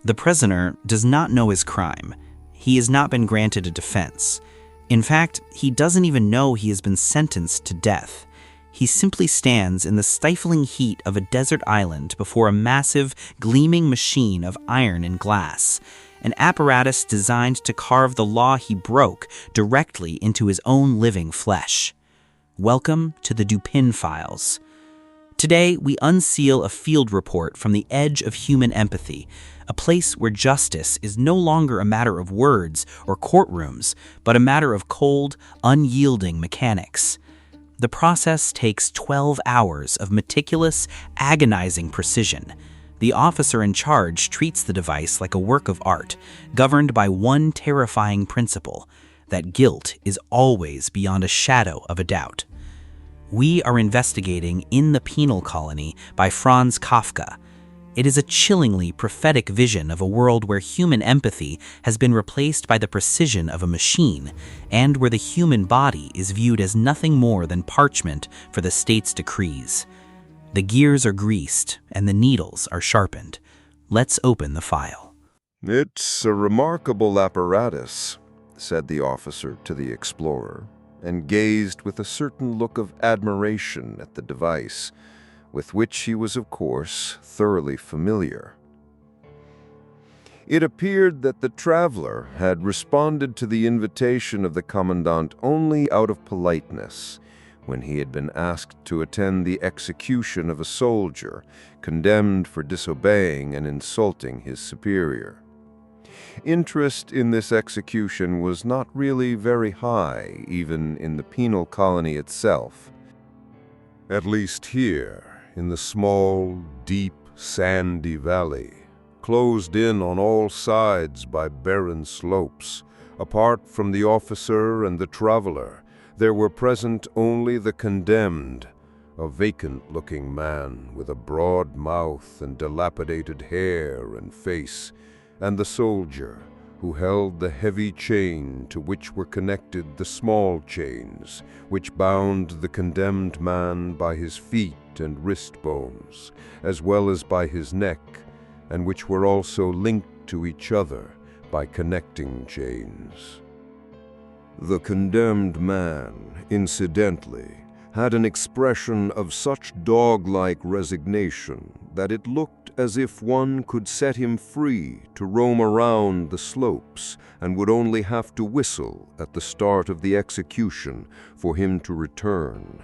The prisoner does not know his crime. He has not been granted a defense. In fact, he doesn't even know he has been sentenced to death. He simply stands in the stifling heat of a desert island before a massive, gleaming machine of iron and glass, an apparatus designed to carve the law he broke directly into his own living flesh. Welcome to the Dupin Files. Today, we unseal a field report from the edge of human empathy, a place where justice is no longer a matter of words or courtrooms, but a matter of cold, unyielding mechanics. The process takes 12 hours of meticulous, agonizing precision. The officer in charge treats the device like a work of art, governed by one terrifying principle, that guilt is always beyond a shadow of a doubt. We are investigating In the Penal Colony by Franz Kafka. It is a chillingly prophetic vision of a world where human empathy has been replaced by the precision of a machine, and where the human body is viewed as nothing more than parchment for the state's decrees. The gears are greased and the needles are sharpened. Let's open the file. "It's a remarkable apparatus," said the officer to the explorer, and gazed with a certain look of admiration at the device, with which he was, of course, thoroughly familiar. It appeared that the traveler had responded to the invitation of the commandant only out of politeness, when he had been asked to attend the execution of a soldier condemned for disobeying and insulting his superior. Interest in this execution was not really very high, even in the penal colony itself. At least here, in the small, deep, sandy valley, closed in on all sides by barren slopes, apart from the officer and the traveler, there were present only the condemned, a vacant-looking man with a broad mouth and dilapidated hair and face, and the soldier, who held the heavy chain to which were connected the small chains, which bound the condemned man by his feet and wrist bones, as well as by his neck, and which were also linked to each other by connecting chains. The condemned man, incidentally, had an expression of such dog-like resignation that it looked as if one could set him free to roam around the slopes and would only have to whistle at the start of the execution for him to return.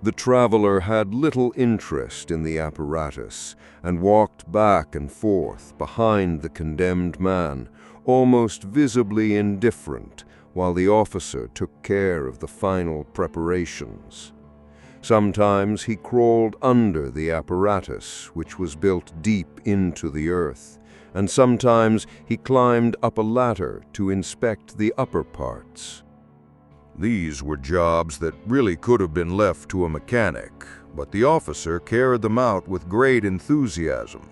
The traveler had little interest in the apparatus and walked back and forth behind the condemned man, almost visibly indifferent, while the officer took care of the final preparations. Sometimes he crawled under the apparatus, which was built deep into the earth, and sometimes he climbed up a ladder to inspect the upper parts. These were jobs that really could have been left to a mechanic, but the officer carried them out with great enthusiasm,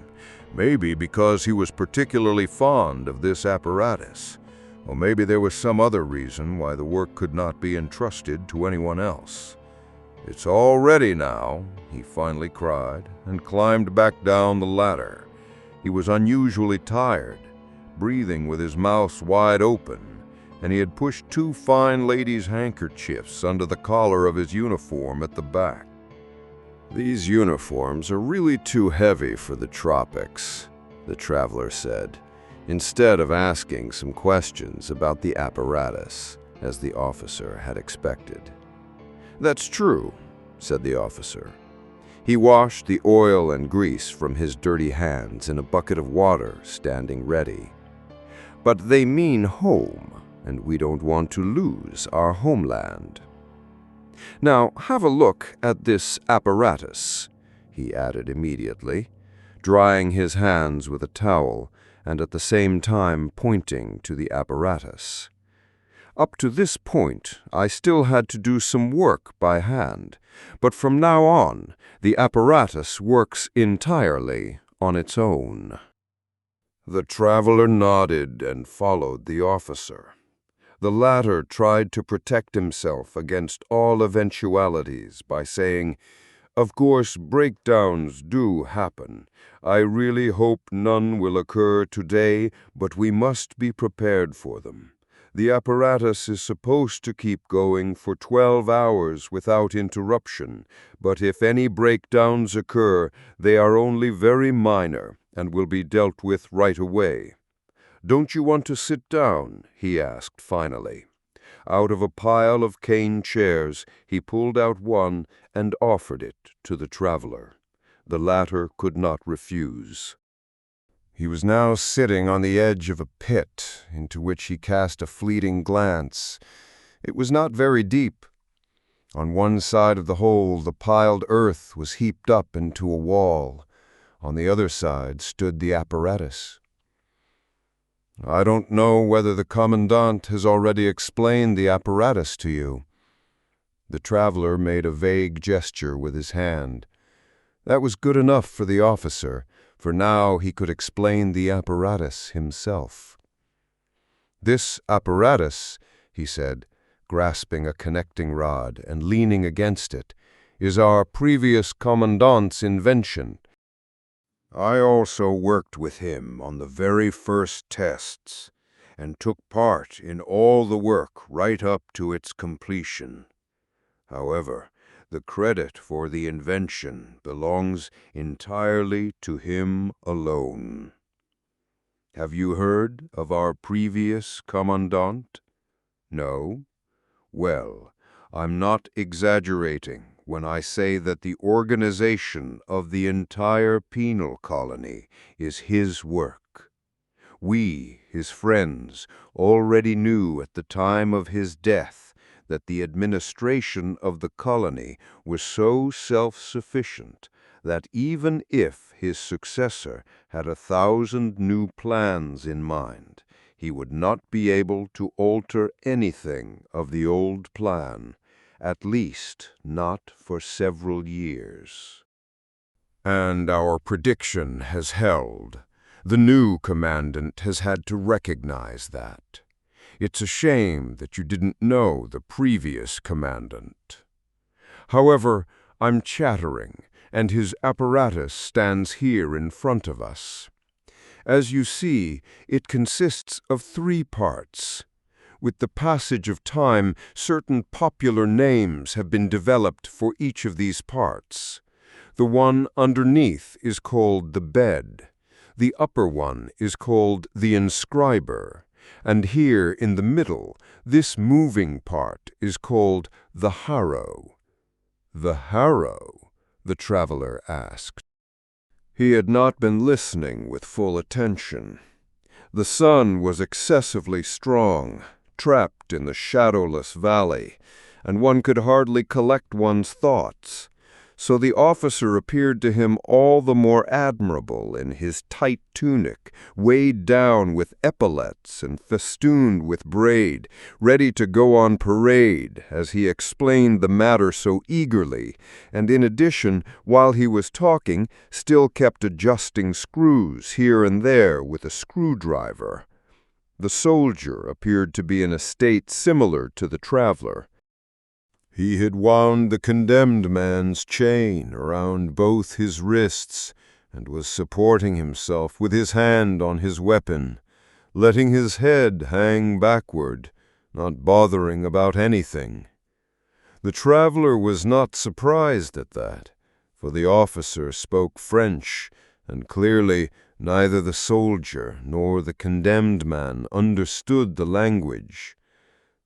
maybe because he was particularly fond of this apparatus. Or maybe there was some other reason why the work could not be entrusted to anyone else. "It's all ready now," he finally cried, and climbed back down the ladder. He was unusually tired, breathing with his mouth wide open, and he had pushed 2 fine ladies' handkerchiefs under the collar of his uniform at the back. "These uniforms are really too heavy for the tropics," the traveler said, instead of asking some questions about the apparatus, as the officer had expected. "That's true," said the officer. He washed the oil and grease from his dirty hands in a bucket of water standing ready. "But they mean home, and we don't want to lose our homeland. Now have a look at this apparatus," he added immediately, drying his hands with a towel and at the same time pointing to the apparatus. "Up to this point, I still had to do some work by hand, but from now on, the apparatus works entirely on its own." The traveler nodded and followed the officer. The latter tried to protect himself against all eventualities by saying, Of course, breakdowns do happen. I really hope none will occur today, but we must be prepared for them. The apparatus is supposed to keep going for 12 hours without interruption, but if any breakdowns occur, they are only very minor and will be dealt with right away. Don't you want to sit down? He asked finally. Out of a pile of cane chairs, he pulled out one and offered it to the traveler. The latter could not refuse. He was now sitting on the edge of a pit, into which he cast a fleeting glance. It was not very deep. On one side of the hole, the piled earth was heaped up into a wall. On the other side stood the apparatus. I don't know whether the commandant has already explained the apparatus to you. The traveler made a vague gesture with his hand. That was good enough for the officer, for now he could explain the apparatus himself. This apparatus, he said, grasping a connecting rod and leaning against it, is our previous commandant's invention. I also worked with him on the very first tests and took part in all the work right up to its completion. However, the credit for the invention belongs entirely to him alone. Have you heard of our previous commandant? No? Well, I'm not exaggerating when I say that the organization of the entire penal colony is his work. We, his friends, already knew at the time of his death that the administration of the colony was so self-sufficient that even if his successor had 1,000 new plans in mind, he would not be able to alter anything of the old plan, at least not for several years. And our prediction has held. The new commandant has had to recognize that. It's a shame that you didn't know the previous commandant. However, I'm chattering, and his apparatus stands here in front of us. As you see, it consists of 3 parts. With the passage of time, certain popular names have been developed for each of these parts. The one underneath is called the bed. The upper one is called the inscriber. And here in the middle, this moving part is called the harrow. The harrow? The traveler asked. He had not been listening with full attention. The sun was excessively strong, trapped in the shadowless valley, and one could hardly collect one's thoughts. So the officer appeared to him all the more admirable in his tight tunic, weighed down with epaulets and festooned with braid, ready to go on parade as he explained the matter so eagerly, and in addition, while he was talking, still kept adjusting screws here and there with a screwdriver. The soldier appeared to be in a state similar to the traveler. He had wound the condemned man's chain around both his wrists and was supporting himself with his hand on his weapon, letting his head hang backward, not bothering about anything. The traveler was not surprised at that, for the officer spoke French, and clearly neither the soldier nor the condemned man understood the language.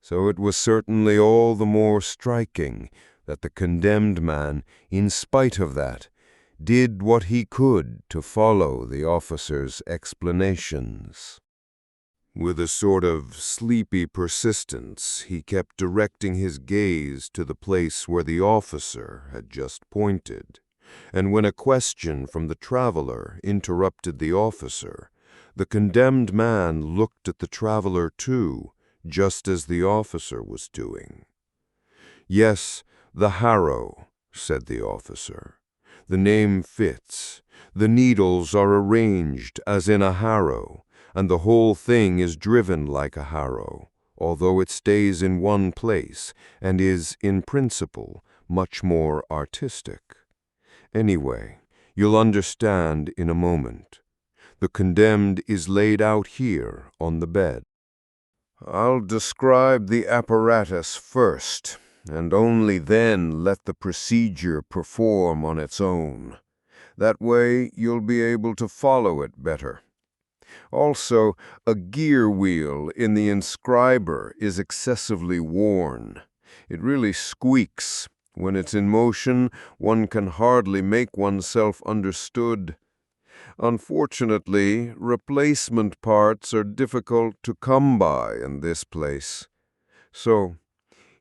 So it was certainly all the more striking that the condemned man, in spite of that, did what he could to follow the officer's explanations. With a sort of sleepy persistence, he kept directing his gaze to the place where the officer had just pointed, and when a question from the traveler interrupted the officer, the condemned man looked at the traveler too, just as the officer was doing. Yes, the harrow, said the officer. The name fits. The needles are arranged as in a harrow, and the whole thing is driven like a harrow, although it stays in one place and is, in principle, much more artistic. Anyway, you'll understand in a moment. The condemned is laid out here on the bed. I'll describe the apparatus first, and only then let the procedure perform on its own. That way you'll be able to follow it better. Also, a gear wheel in the inscriber is excessively worn. It really squeaks. When it's in motion, one can hardly make oneself understood. Unfortunately, replacement parts are difficult to come by in this place. So,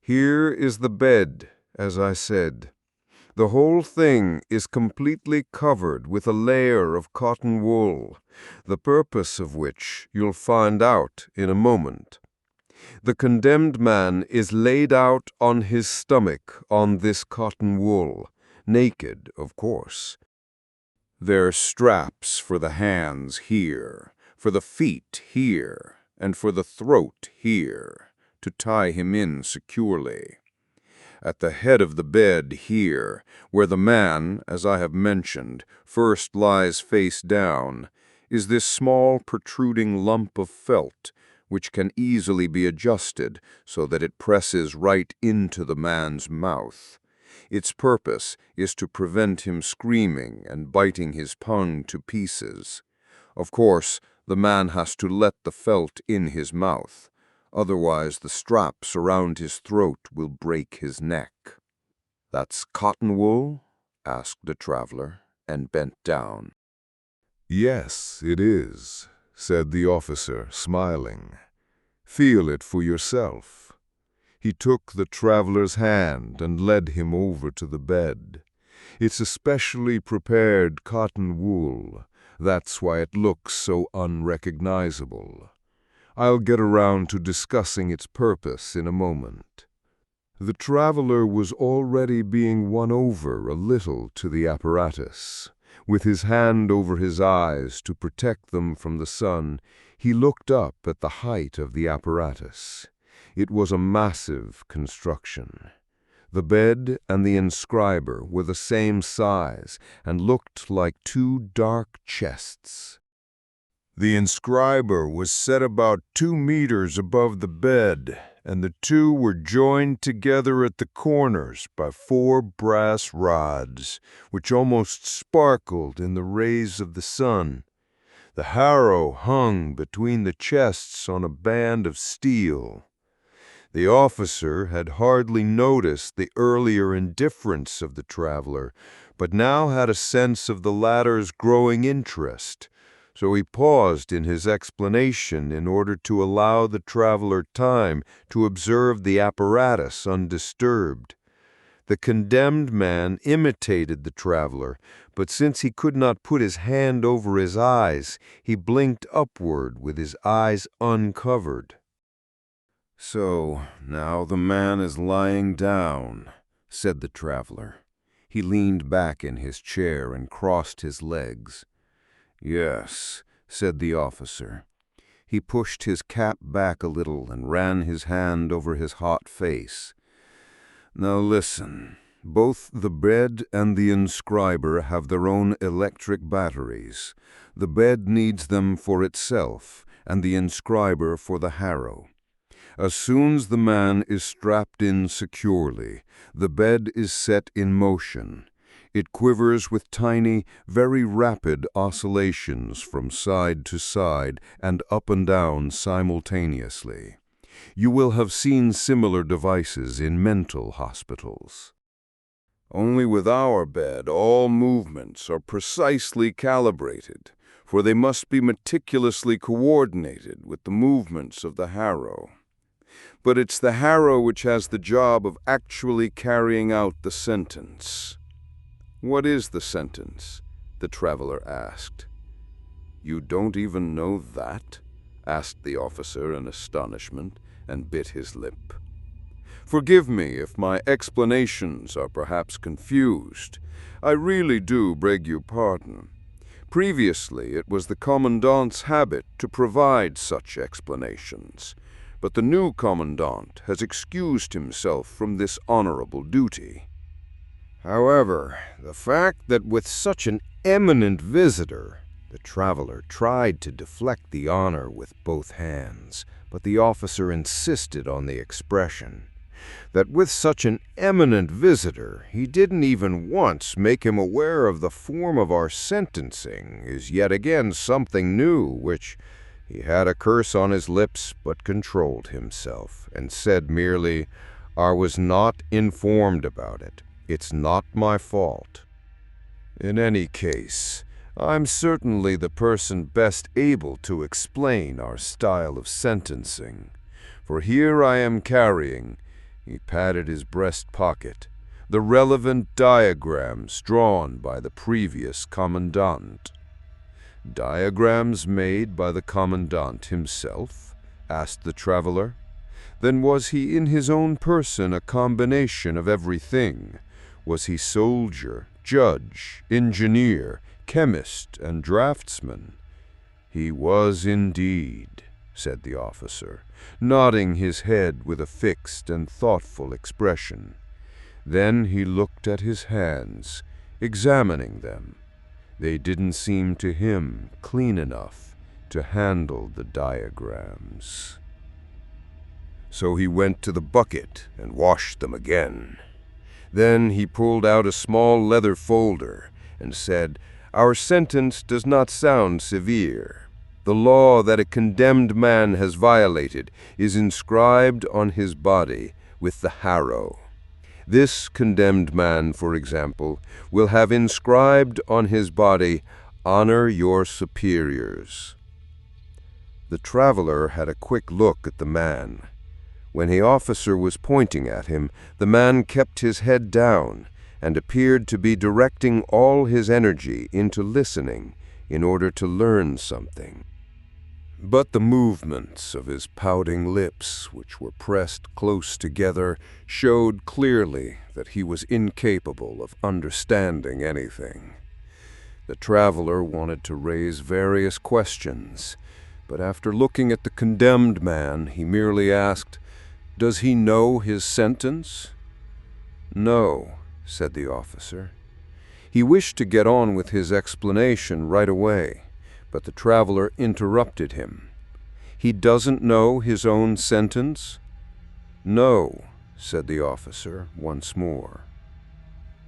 here is the bed, as I said. The whole thing is completely covered with a layer of cotton wool, the purpose of which you'll find out in a moment. The condemned man is laid out on his stomach on this cotton wool, naked, of course. There are straps for the hands here, for the feet here, and for the throat here, to tie him in securely. At the head of the bed here, where the man, as I have mentioned, first lies face down, is this small protruding lump of felt, which can easily be adjusted so that it presses right into the man's mouth. Its purpose is to prevent him screaming and biting his tongue to pieces. Of course, the man has to let the felt in his mouth. Otherwise, the straps around his throat will break his neck. "That's cotton wool?" asked the traveler, and bent down. "Yes, it is," said the officer, smiling. "Feel it for yourself." He took the traveler's hand and led him over to the bed. "It's a specially prepared cotton wool. That's why it looks so unrecognizable. I'll get around to discussing its purpose in a moment." The traveler was already being won over a little to the apparatus. With his hand over his eyes to protect them from the sun, he looked up at the height of the apparatus. It was a massive construction. The bed and the inscriber were the same size and looked like two dark chests. The inscriber was set about 2 meters above the bed, and the two were joined together at the corners by 4 brass rods, which almost sparkled in the rays of the sun. The harrow hung between the chests on a band of steel. The officer had hardly noticed the earlier indifference of the traveler, but now had a sense of the latter's growing interest. So he paused in his explanation in order to allow the traveler time to observe the apparatus undisturbed. The condemned man imitated the traveler, but since he could not put his hand over his eyes, he blinked upward with his eyes uncovered. "So, now the man is lying down," said the traveler. He leaned back in his chair and crossed his legs. "Yes," said the officer. He pushed his cap back a little and ran his hand over his hot face. "Now listen. Both the bed and the inscriber have their own electric batteries. The bed needs them for itself, and the inscriber for the harrow. As soon as the man is strapped in securely, the bed is set in motion. It quivers with tiny, very rapid oscillations from side to side and up and down simultaneously. You will have seen similar devices in mental hospitals. Only with our bed, all movements are precisely calibrated, for they must be meticulously coordinated with the movements of the harrow. But it's the harrow which has the job of actually carrying out the sentence." "What is the sentence?" the traveler asked. "You don't even know that?" asked the officer in astonishment, and bit his lip. "Forgive me if my explanations are perhaps confused. I really do beg your pardon. Previously, it was the commandant's habit to provide such explanations, but the new commandant has excused himself from this honorable duty." However, the fact that with such an eminent visitor, the traveler tried to deflect the honor with both hands, but the officer insisted on the expression. That with such an eminent visitor, he didn't even once make him aware of the form of our sentencing is yet again something new, which he had a curse on his lips, but controlled himself, and said merely, "I was not informed about it. It's not my fault." In any case, I'm certainly the person best able to explain our style of sentencing, for here I am carrying, he patted his breast pocket, the relevant diagrams drawn by the previous commandant. Diagrams made by the commandant himself? Asked the traveler. Then was he in his own person a combination of everything? Was he soldier, judge, engineer, chemist, and draftsman? He was indeed, said the officer, nodding his head with a fixed and thoughtful expression. Then he looked at his hands, examining them. They didn't seem to him clean enough to handle the diagrams. So he went to the bucket and washed them again. Then he pulled out a small leather folder and said, "Our sentence does not sound severe. The law that a condemned man has violated is inscribed on his body with the harrow. This condemned man, for example, will have inscribed on his body, 'Honor your superiors.'" The traveler had a quick look at the man. When the officer was pointing at him, the man kept his head down and appeared to be directing all his energy into listening in order to learn something. But the movements of his pouting lips, which were pressed close together, showed clearly that he was incapable of understanding anything. The traveler wanted to raise various questions, but after looking at the condemned man, he merely asked, "Does he know his sentence?" "No," said the officer. He wished to get on with his explanation right away, but the traveler interrupted him. "He doesn't know his own sentence?" "No," said the officer once more.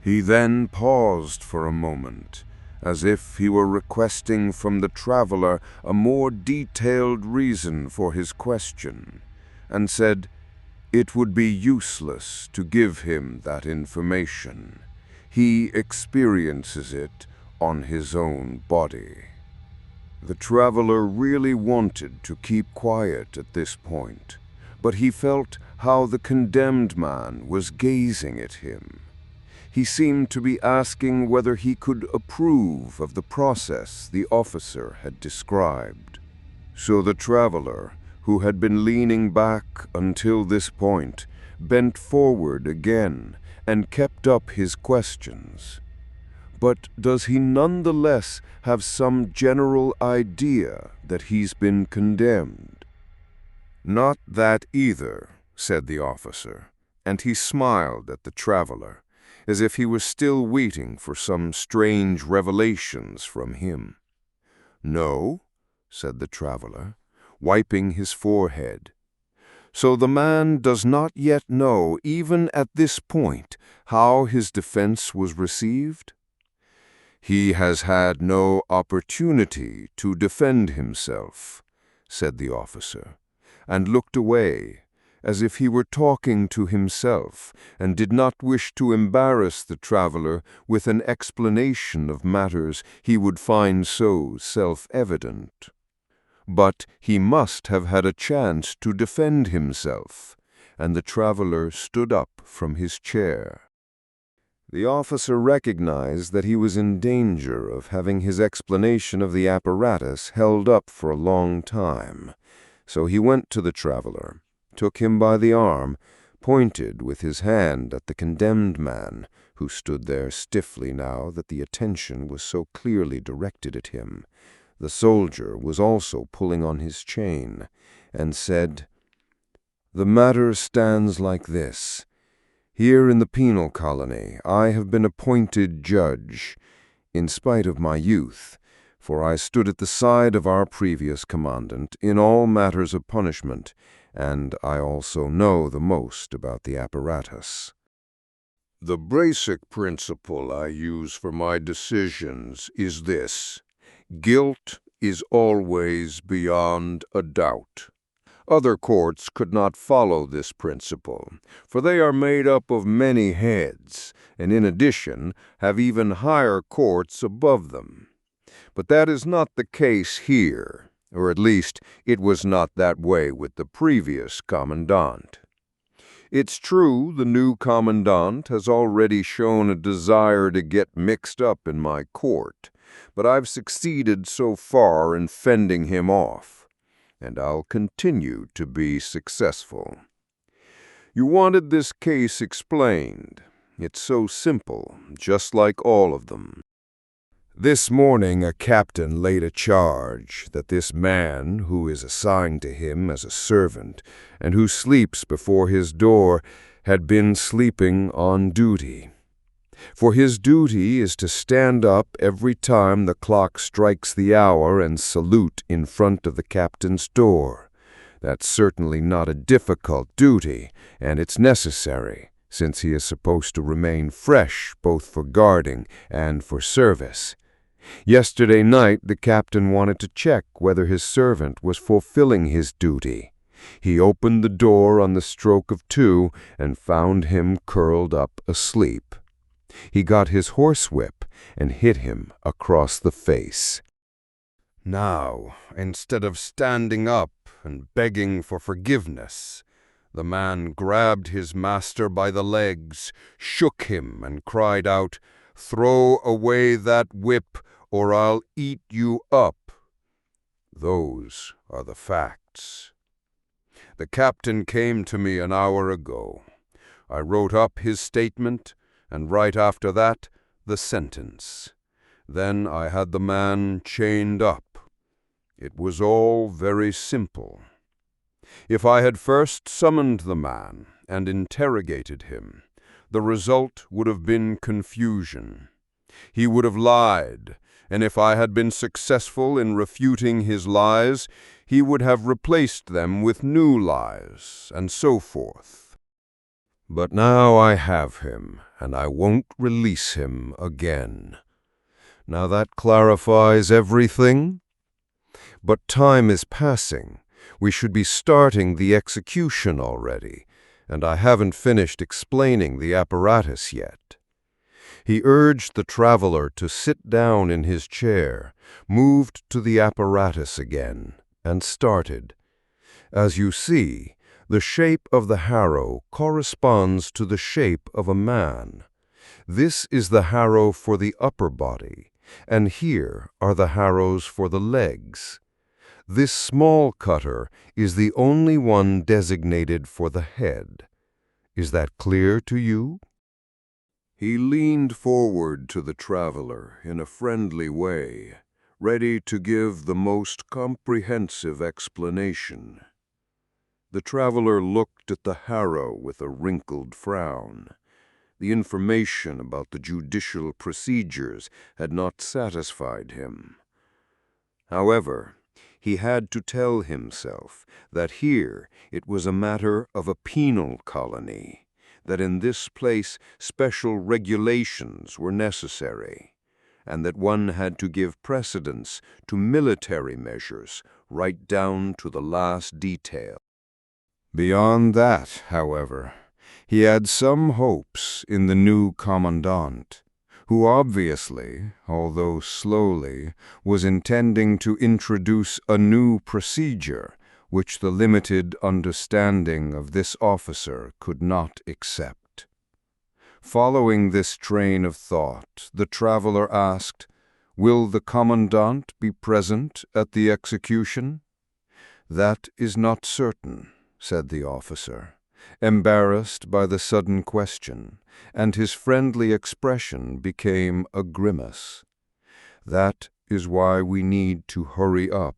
He then paused for a moment, as if he were requesting from the traveler a more detailed reason for his question, and said, "It would be useless to give him that information. He experiences it on his own body." The traveler really wanted to keep quiet at this point, but he felt how the condemned man was gazing at him. He seemed to be asking whether he could approve of the process the officer had described. So the traveler, who had been leaning back until this point, bent forward again and kept up his questions. But does he nonetheless have some general idea that he's been condemned? "Not that either," said the officer, and he smiled at the traveler, as if he was still waiting for some strange revelations from him. "No," said the traveler, wiping his forehead. "So the man does not yet know, even at this point, how his defense was received?" "He has had no opportunity to defend himself," said the officer, and looked away, as if he were talking to himself and did not wish to embarrass the traveler with an explanation of matters he would find so self-evident. But he must have had a chance to defend himself, and the traveler stood up from his chair. The officer recognized that he was in danger of having his explanation of the apparatus held up for a long time, so he went to the traveler, took him by the arm, pointed with his hand at the condemned man, who stood there stiffly now that the attention was so clearly directed at him. The soldier was also pulling on his chain, and said, "The matter stands like this. Here in the Penal Colony, I have been appointed judge, in spite of my youth, for I stood at the side of our previous commandant in all matters of punishment, and I also know the most about the apparatus. The basic principle I use for my decisions is this: guilt is always beyond a doubt. Other courts could not follow this principle, for they are made up of many heads, and in addition have even higher courts above them. But that is not the case here, or at least it was not that way with the previous commandant. It's true the new commandant has already shown a desire to get mixed up in my court, but I've succeeded so far in fending him off, and I'll continue to be successful. You wanted this case explained. It's so simple, just like all of them. This morning a captain laid a charge that this man, who is assigned to him as a servant and who sleeps before his door, had been sleeping on duty. For his duty is to stand up every time the clock strikes the hour and salute in front of the captain's door. That's certainly not a difficult duty, and it's necessary, since he is supposed to remain fresh both for guarding and for service. Yesterday night the captain wanted to check whether his servant was fulfilling his duty. He opened the door on the stroke of 2 and found him curled up asleep. He got his horsewhip and hit him across the face. Now, instead of standing up and begging for forgiveness, the man grabbed his master by the legs, shook him, and cried out, "Throw away that whip, or I'll eat you up." Those are the facts. The captain came to me an hour ago. I wrote up his statement, and right after that, the sentence. Then I had the man chained up. It was all very simple. If I had first summoned the man and interrogated him, the result would have been confusion. He would have lied, and if I had been successful in refuting his lies, he would have replaced them with new lies, and so forth. But now I have him, and I won't release him again. Now that clarifies everything? But time is passing. We should be starting the execution already, and I haven't finished explaining the apparatus yet. He urged the traveler to sit down in his chair, moved to the apparatus again, and started. As you see, the shape of the harrow corresponds to the shape of a man. This is the harrow for the upper body, and here are the harrows for the legs. This small cutter is the only one designated for the head. Is that clear to you? He leaned forward to the traveler in a friendly way, ready to give the most comprehensive explanation. The traveler looked at the harrow with a wrinkled frown. The information about the judicial procedures had not satisfied him. However, he had to tell himself that here it was a matter of a penal colony, that in this place special regulations were necessary, and that one had to give precedence to military measures right down to the last detail. Beyond that, however, he had some hopes in the new commandant, who obviously, although slowly, was intending to introduce a new procedure which the limited understanding of this officer could not accept. Following this train of thought, the traveler asked, "Will the commandant be present at the execution?" "That is not certain," said the officer, embarrassed by the sudden question, and his friendly expression became a grimace. "That is why we need to hurry up.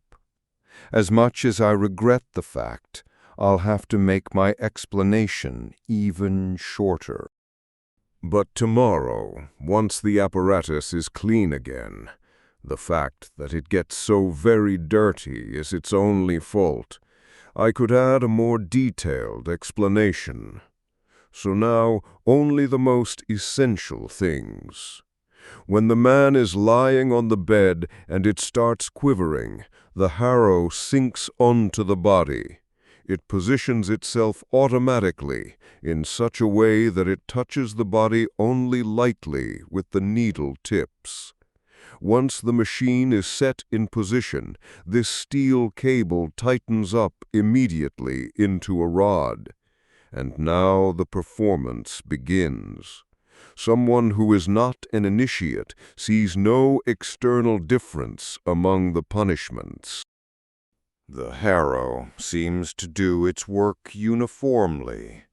As much as I regret the fact, I'll have to make my explanation even shorter. But tomorrow, once the apparatus is clean again, the fact that it gets so very dirty is its only fault, I could add a more detailed explanation. So now, only the most essential things. When the man is lying on the bed and it starts quivering, the harrow sinks onto the body. It positions itself automatically in such a way that it touches the body only lightly with the needle tips. Once the machine is set in position, this steel cable tightens up immediately into a rod. And now the performance begins. Someone who is not an initiate sees no external difference among the punishments. The harrow seems to do its work uniformly.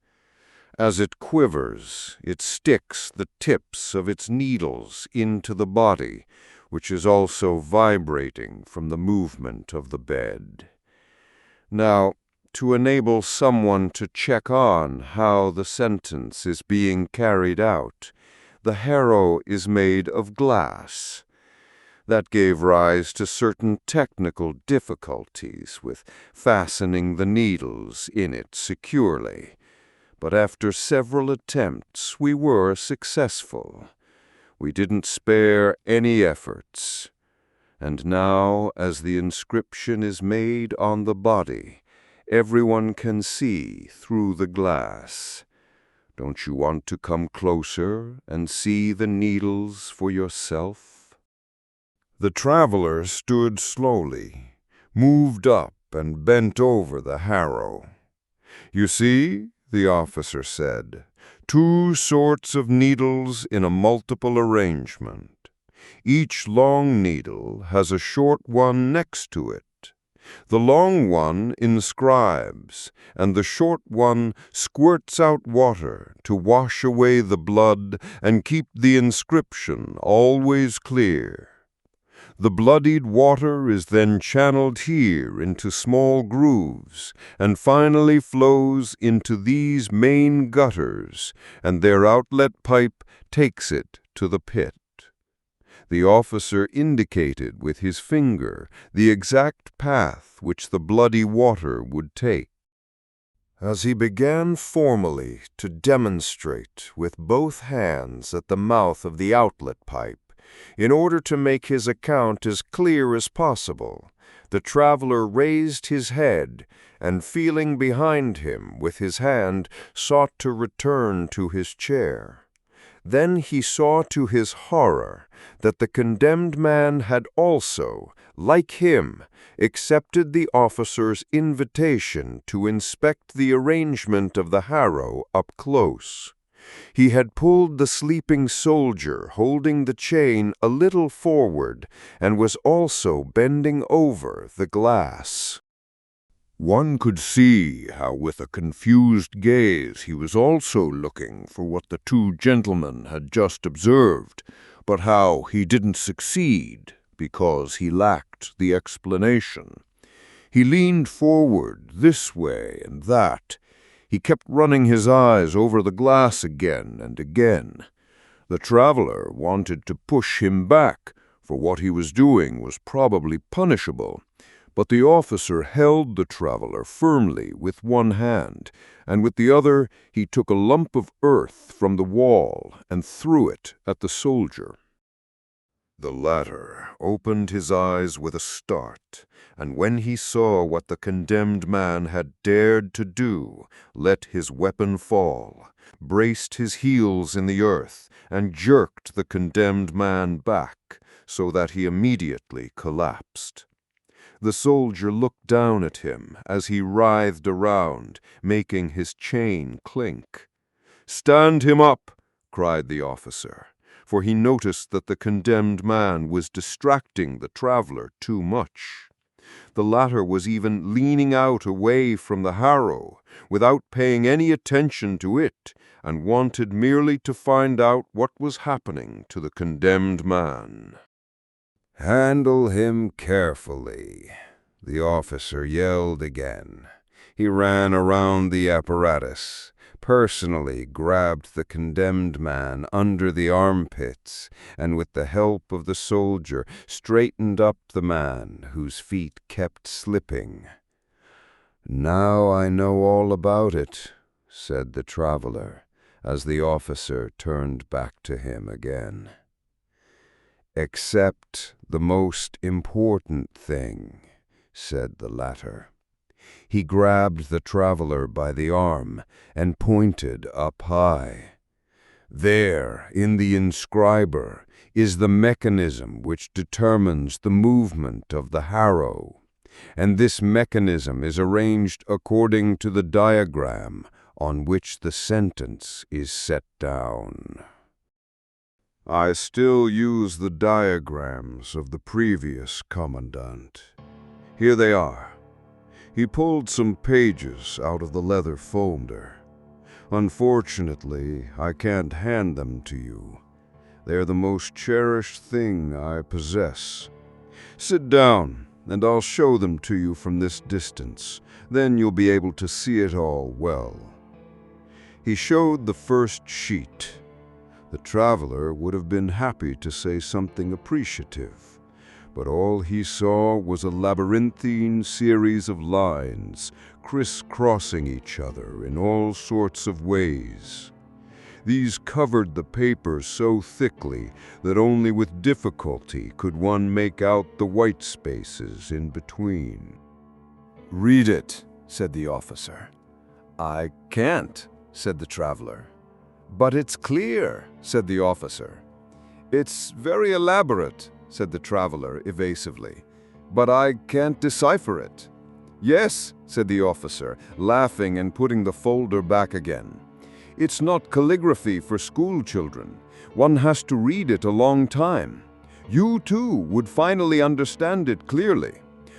As it quivers, it sticks the tips of its needles into the body, which is also vibrating from the movement of the bed. Now, to enable someone to check on how the sentence is being carried out, the harrow is made of glass. That gave rise to certain technical difficulties with fastening the needles in it securely. But after several attempts, we were successful. We didn't spare any efforts. And now, as the inscription is made on the body, everyone can see through the glass. Don't you want to come closer and see the needles for yourself? The traveler stood slowly, moved up and bent over the harrow. You see, the officer said, 2 sorts of needles in a multiple arrangement. Each long needle has a short one next to it. The long one inscribes, and the short one squirts out water to wash away the blood and keep the inscription always clear. The bloodied water is then channeled here into small grooves and finally flows into these main gutters, and their outlet pipe takes it to the pit. The officer indicated with his finger the exact path which the bloody water would take. As he began formally to demonstrate with both hands at the mouth of the outlet pipe, in order to make his account as clear as possible, the traveler raised his head and, feeling behind him with his hand, sought to return to his chair. Then he saw to his horror that the condemned man had also, like him, accepted the officer's invitation to inspect the arrangement of the harrow up close. He had pulled the sleeping soldier holding the chain a little forward and was also bending over the glass. One could see how with a confused gaze he was also looking for what the 2 gentlemen had just observed, but how he didn't succeed because he lacked the explanation. He leaned forward this way and that. He kept running his eyes over the glass again and again. The traveler wanted to push him back, for what he was doing was probably punishable. But the officer held the traveler firmly with one hand, and with the other he took a lump of earth from the wall and threw it at the soldier. The latter opened his eyes with a start, and when he saw what the condemned man had dared to do, let his weapon fall, braced his heels in the earth, and jerked the condemned man back, so that he immediately collapsed. The soldier looked down at him as he writhed around, making his chain clink. "Stand him up!" cried the officer, for he noticed that the condemned man was distracting the traveler too much. The latter was even leaning out away from the harrow, without paying any attention to it, and wanted merely to find out what was happening to the condemned man. "Handle him carefully," the officer yelled again. He ran around the apparatus, personally grabbed the condemned man under the armpits, and with the help of the soldier straightened up the man whose feet kept slipping. "Now I know all about it," said the traveler, as the officer turned back to him again. "Except the most important thing," said the latter. He grabbed the traveler by the arm and pointed up high. "There, in the inscriber, is the mechanism which determines the movement of the harrow, and this mechanism is arranged according to the diagram on which the sentence is set down." "I still use the diagrams of the previous commandant. Here they are." He pulled some pages out of the leather folder. "Unfortunately, I can't hand them to you. They're the most cherished thing I possess. Sit down, and I'll show them to you from this distance. Then you'll be able to see it all well." He showed the first sheet. The traveler would have been happy to say something appreciative, but all he saw was a labyrinthine series of lines crisscrossing each other in all sorts of ways. These covered the paper so thickly that only with difficulty could one make out the white spaces in between. "Read it," said the officer. "I can't," said the traveler. "But it's clear," said the officer. "It's very elaborate," said the traveler evasively, "but I can't decipher it." "Yes," said the officer, laughing and putting the folder back again. "It's not calligraphy for school children. One has to read it a long time. You, too, would finally understand it clearly.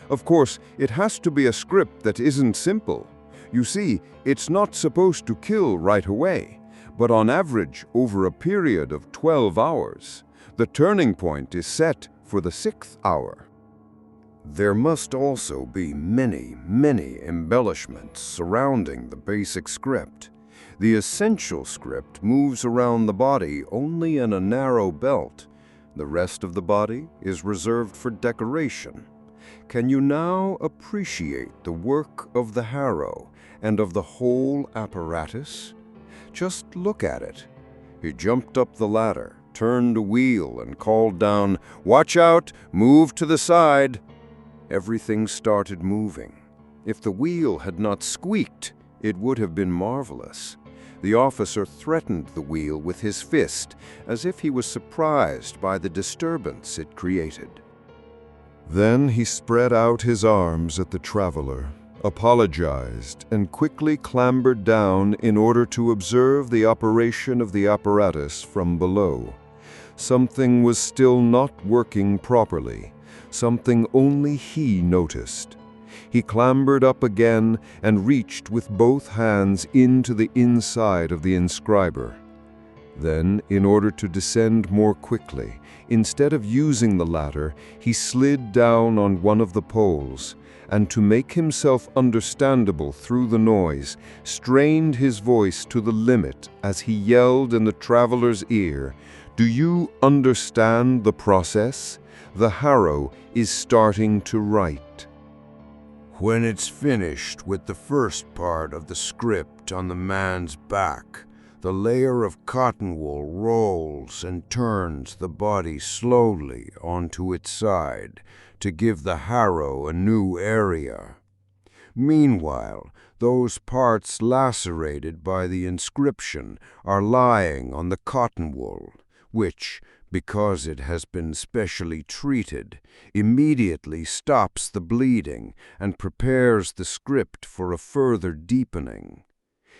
Of course, it has to be a script that isn't simple. You see, it's not supposed to kill right away, but on average over a period of 12 hours. The turning point is set for the 6th hour. There must also be many, many embellishments surrounding the basic script. The essential script moves around the body only in a narrow belt. The rest of the body is reserved for decoration. Can you now appreciate the work of the harrow and of the whole apparatus? Just look at it." He jumped up the ladder, turned a wheel, and called down, "Watch out! Move to the side!" Everything started moving. If the wheel had not squeaked, it would have been marvelous. The officer threatened the wheel with his fist, as if he was surprised by the disturbance it created. Then he spread out his arms at the traveler, apologized, and quickly clambered down in order to observe the operation of the apparatus from below. Something was still not working properly, something only he noticed. He clambered up again and reached with both hands into the inside of the inscriber. Then, in order to descend more quickly, instead of using the ladder, he slid down on one of the poles, and to make himself understandable through the noise, strained his voice to the limit as he yelled in the traveler's ear, "Do you understand the process? The harrow is starting to write. When it's finished with the first part of the script on the man's back, the layer of cotton wool rolls and turns the body slowly onto its side to give the harrow a new area. Meanwhile, those parts lacerated by the inscription are lying on the cotton wool, which, because it has been specially treated, immediately stops the bleeding and prepares the script for a further deepening.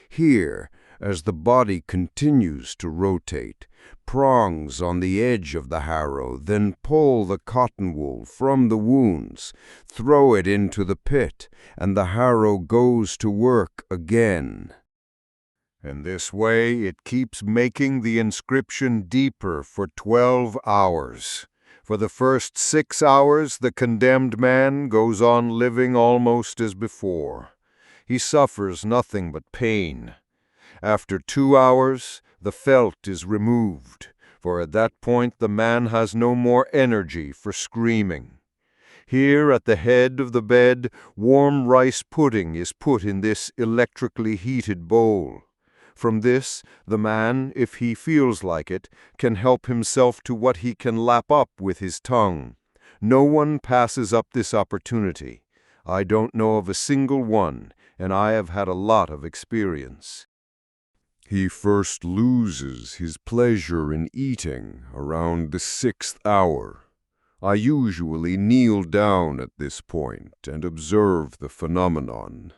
Here, as the body continues to rotate, prongs on the edge of the harrow then pull the cotton wool from the wounds, throw it into the pit, and the harrow goes to work again. In this way, it keeps making the inscription deeper for 12 hours. For the first 6 hours, the condemned man goes on living almost as before. he suffers nothing but pain. After 2 hours, the felt is removed, for at that point the man has no more energy for screaming. Here at the head of the bed, warm rice pudding is put in this electrically heated bowl. From this, the man, if he feels like it, can help himself to what he can lap up with his tongue. No one passes up this opportunity. I don't know of a single one, and I have had a lot of experience. He first loses his pleasure in eating around the 6th hour. I usually kneel down at this point and observe the phenomenon.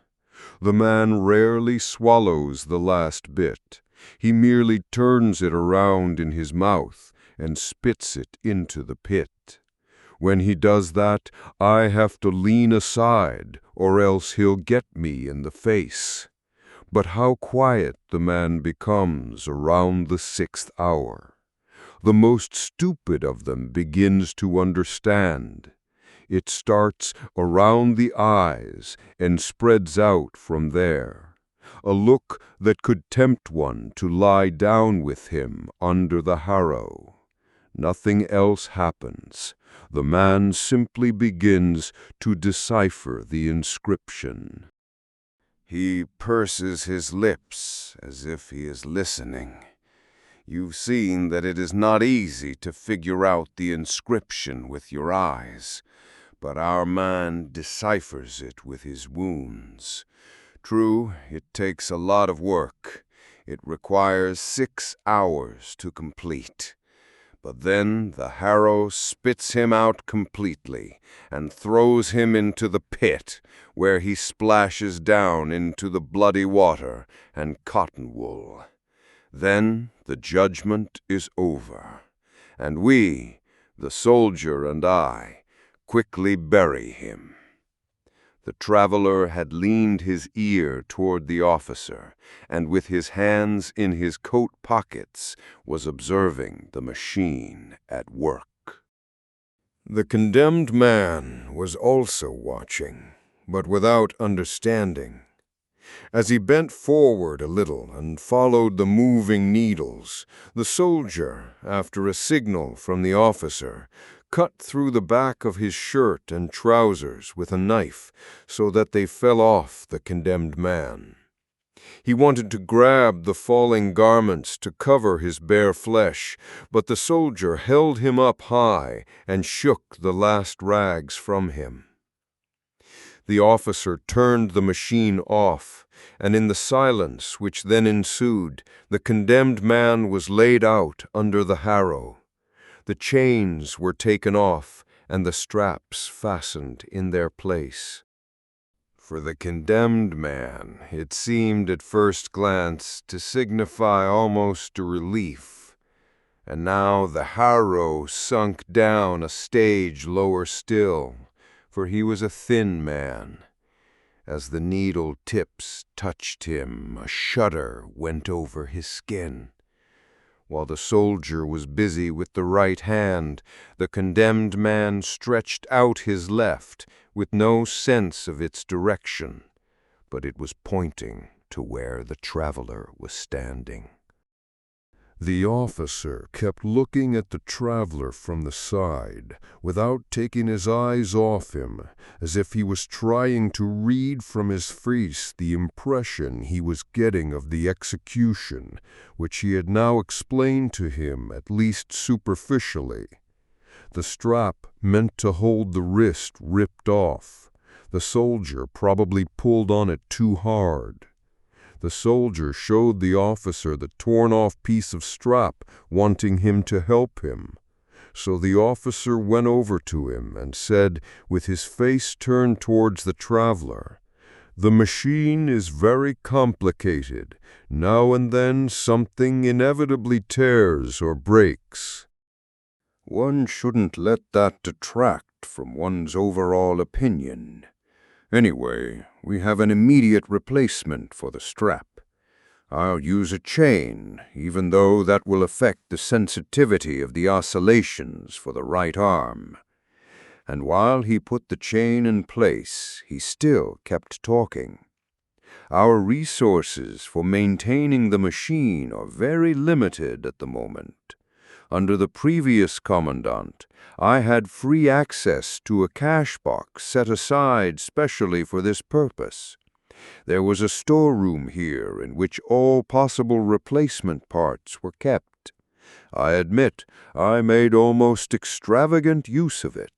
The man rarely swallows the last bit. He merely turns it around in his mouth and spits it into the pit. When he does that, I have to lean aside, or else he'll get me in the face. But how quiet the man becomes around the 6th hour. The most stupid of them begins to understand. It starts around the eyes and spreads out from there. A look that could tempt one to lie down with him under the harrow. Nothing else happens. The man simply begins to decipher the inscription. He purses his lips as if he is listening. You've seen that it is not easy to figure out the inscription with your eyes, but our man deciphers it with his wounds. True, it takes a lot of work. It requires 6 hours to complete. But then the harrow spits him out completely and throws him into the pit, where he splashes down into the bloody water and cotton wool. Then the judgment is over, and we, the soldier and I, quickly bury him. The traveler had leaned his ear toward the officer, and with his hands in his coat pockets was observing the machine at work. The condemned man was also watching, but without understanding. As he bent forward a little and followed the moving needles, the soldier, after a signal from the officer, cut through the back of his shirt and trousers with a knife so that they fell off the condemned man. He wanted to grab the falling garments to cover his bare flesh, but the soldier held him up high and shook the last rags from him. The officer turned the machine off, and in the silence which then ensued, the condemned man was laid out under the harrow. The chains were taken off, and the straps fastened in their place. For the condemned man, it seemed at first glance to signify almost a relief. And now the harrow sunk down a stage lower still, for he was a thin man. As the needle tips touched him, a shudder went over his skin. While the soldier was busy with the right hand, the condemned man stretched out his left with no sense of its direction, but it was pointing to where the traveler was standing. The officer kept looking at the traveler from the side, without taking his eyes off him, as if he was trying to read from his face the impression he was getting of the execution, which he had now explained to him, at least superficially. The strap meant to hold the wrist ripped off. The soldier probably pulled on it too hard. The soldier showed the officer the torn-off piece of strap, wanting him to help him. So the officer went over to him and said, with his face turned towards the traveler, "The machine is very complicated. Now and then something inevitably tears or breaks." One shouldn't let that detract from one's overall opinion. Anyway, we have an immediate replacement for the strap. I'll use a chain, even though that will affect the sensitivity of the oscillations for the right arm. And while he put the chain in place, he still kept talking. Our resources for maintaining the machine are very limited at the moment. Under the previous commandant, I had free access to a cash box set aside specially for this purpose. There was a storeroom here in which all possible replacement parts were kept. I admit I made almost extravagant use of it.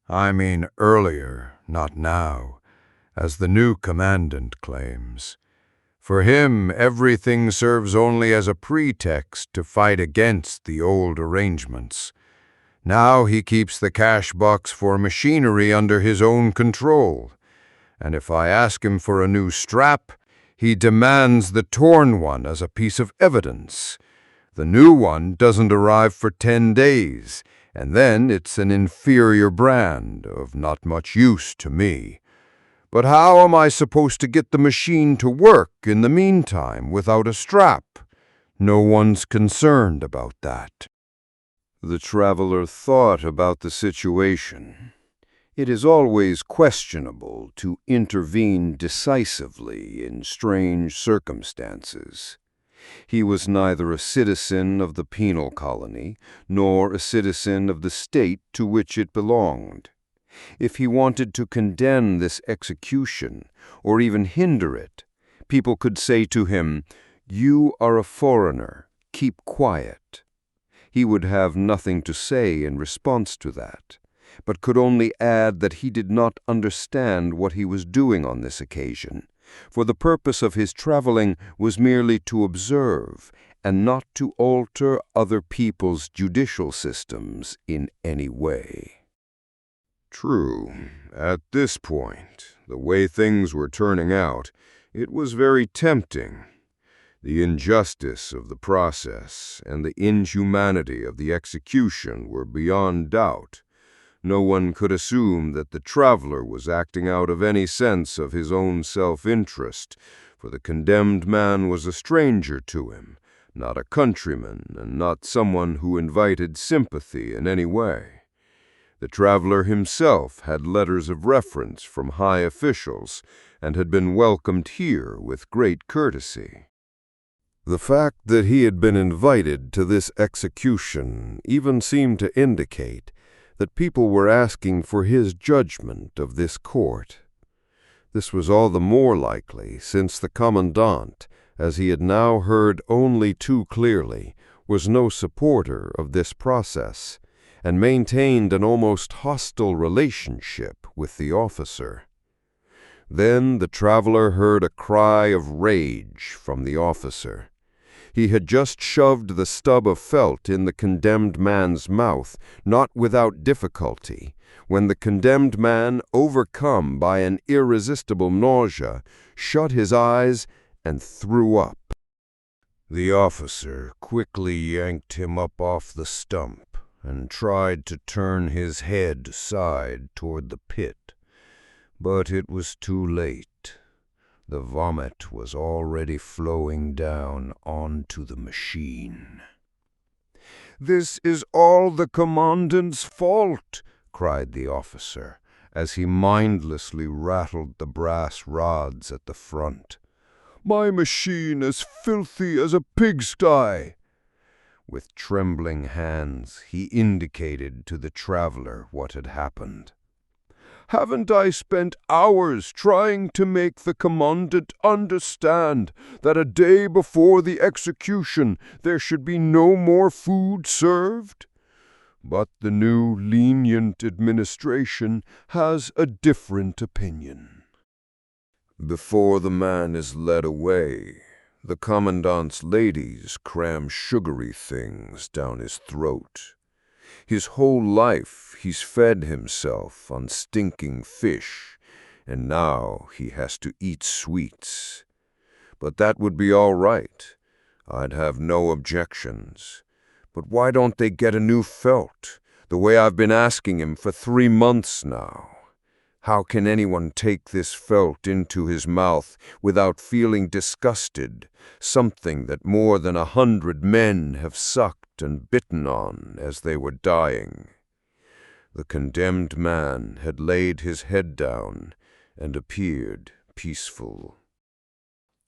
I mean earlier, not now, as the new commandant claims. For him, everything serves only as a pretext to fight against the old arrangements. Now he keeps the cash box for machinery under his own control. And if I ask him for a new strap, he demands the torn one as a piece of evidence. The new one doesn't arrive for 10 days, and then it's an inferior brand of not much use to me. But how am I supposed to get the machine to work in the meantime without a strap? No one's concerned about that. The traveler thought about the situation. It is always questionable to intervene decisively in strange circumstances. He was neither a citizen of the Penal Colony nor a citizen of the state to which it belonged. If he wanted to condemn this execution, or even hinder it, people could say to him, "You are a foreigner, keep quiet." He would have nothing to say in response to that, but could only add that he did not understand what he was doing on this occasion, for the purpose of his traveling was merely to observe and not to alter other people's judicial systems in any way. True, at this point, the way things were turning out, it was very tempting. The injustice of the process and the inhumanity of the execution were beyond doubt. No one could assume that the traveler was acting out of any sense of his own self-interest, for the condemned man was a stranger to him, not a countryman, and not someone who invited sympathy in any way. The traveler himself had letters of reference from high officials and had been welcomed here with great courtesy. The fact that he had been invited to this execution even seemed to indicate that people were asking for his judgment of this court. This was all the more likely since the commandant, as he had now heard only too clearly, was no supporter of this process, and maintained an almost hostile relationship with the officer. Then the traveler heard a cry of rage from the officer. He had just shoved the stub of felt in the condemned man's mouth, not without difficulty, when the condemned man, overcome by an irresistible nausea, shut his eyes and threw up. The officer quickly yanked him up off the stump and tried to turn his head aside toward the pit. But it was too late. The vomit was already flowing down onto the machine. "This is all the commandant's fault," cried the officer, as he mindlessly rattled the brass rods at the front. "My machine is filthy as a pigsty." With trembling hands, he indicated to the traveler what had happened. "Haven't I spent hours trying to make the commandant understand that a day before the execution there should be no more food served? But the new lenient administration has a different opinion." Before the man is led away, the commandant's ladies cram sugary things down his throat. His whole life he's fed himself on stinking fish, and now he has to eat sweets. But that would be all right. I'd have no objections. But why don't they get a new felt, the way I've been asking him for 3 months now? How can anyone take this felt into his mouth without feeling disgusted, something that more than 100 men have sucked and bitten on as they were dying? The condemned man had laid his head down and appeared peaceful.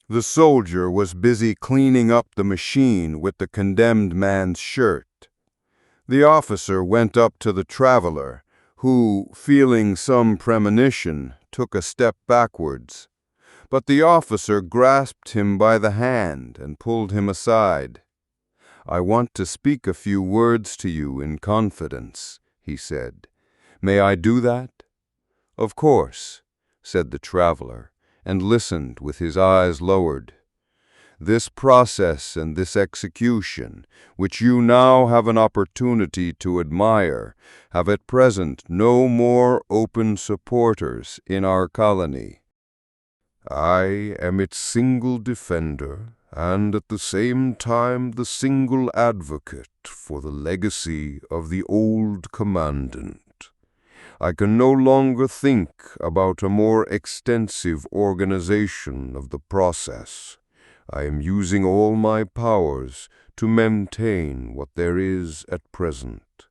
The soldier was busy cleaning up the machine with the condemned man's shirt. The officer went up to the traveler, who, feeling some premonition, took a step backwards. But the officer grasped him by the hand and pulled him aside. "I want to speak a few words to you in confidence," he said. "May I do that?" "Of course," said the traveler, and listened with his eyes lowered. "This process and this execution, which you now have an opportunity to admire, have at present no more open supporters in our colony. I am its single defender, and at the same time the single advocate for the legacy of the old commandant. I can no longer think about a more extensive organization of the process. I am using all my powers to maintain what there is at present.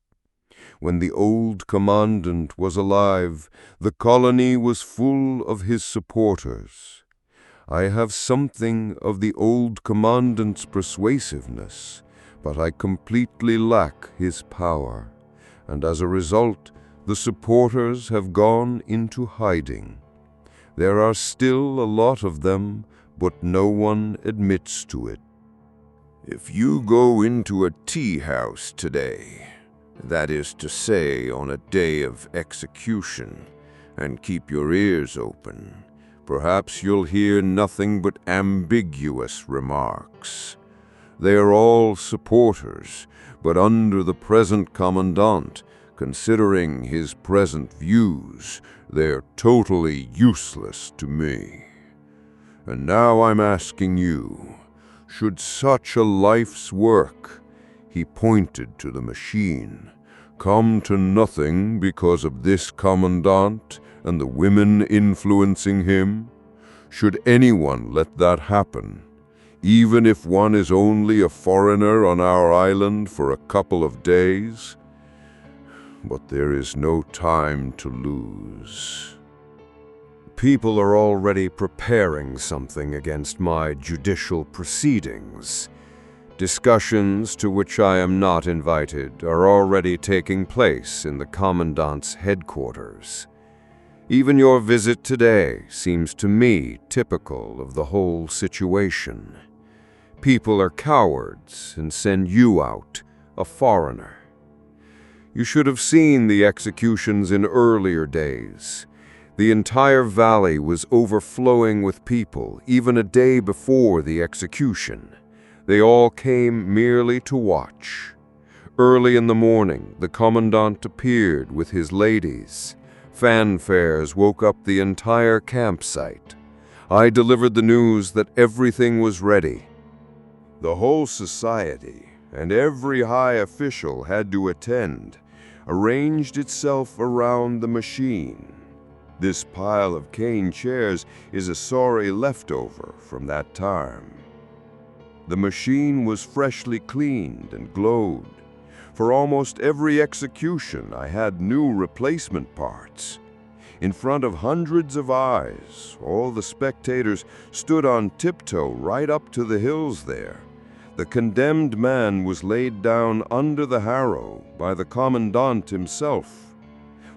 When the old commandant was alive, the colony was full of his supporters. I have something of the old commandant's persuasiveness, but I completely lack his power, and as a result, the supporters have gone into hiding. There are still a lot of them, but no one admits to it. If you go into a tea house today, that is to say on a day of execution, and keep your ears open, perhaps you'll hear nothing but ambiguous remarks. They are all supporters, but under the present commandant, considering his present views, they're totally useless to me. And now I'm asking you, should such a life's work," he pointed to the machine, "come to nothing because of this commandant and the women influencing him? Should anyone let that happen, even if one is only a foreigner on our island for a couple of days? But there is no time to lose. People are already preparing something against my judicial proceedings. Discussions to which I am not invited are already taking place in the commandant's headquarters. Even your visit today seems to me typical of the whole situation. People are cowards and send you out, a foreigner. You should have seen the executions in earlier days. The entire valley was overflowing with people, even a day before the execution. They all came merely to watch. Early in the morning, the commandant appeared with his ladies. Fanfares woke up the entire campsite. I delivered the news that everything was ready. The whole society, and every high official had to attend, arranged itself around the machine. This pile of cane chairs is a sorry leftover from that time. The machine was freshly cleaned and glowed. For almost every execution, I had new replacement parts. In front of hundreds of eyes, all the spectators stood on tiptoe right up to the hills there. The condemned man was laid down under the harrow by the commandant himself.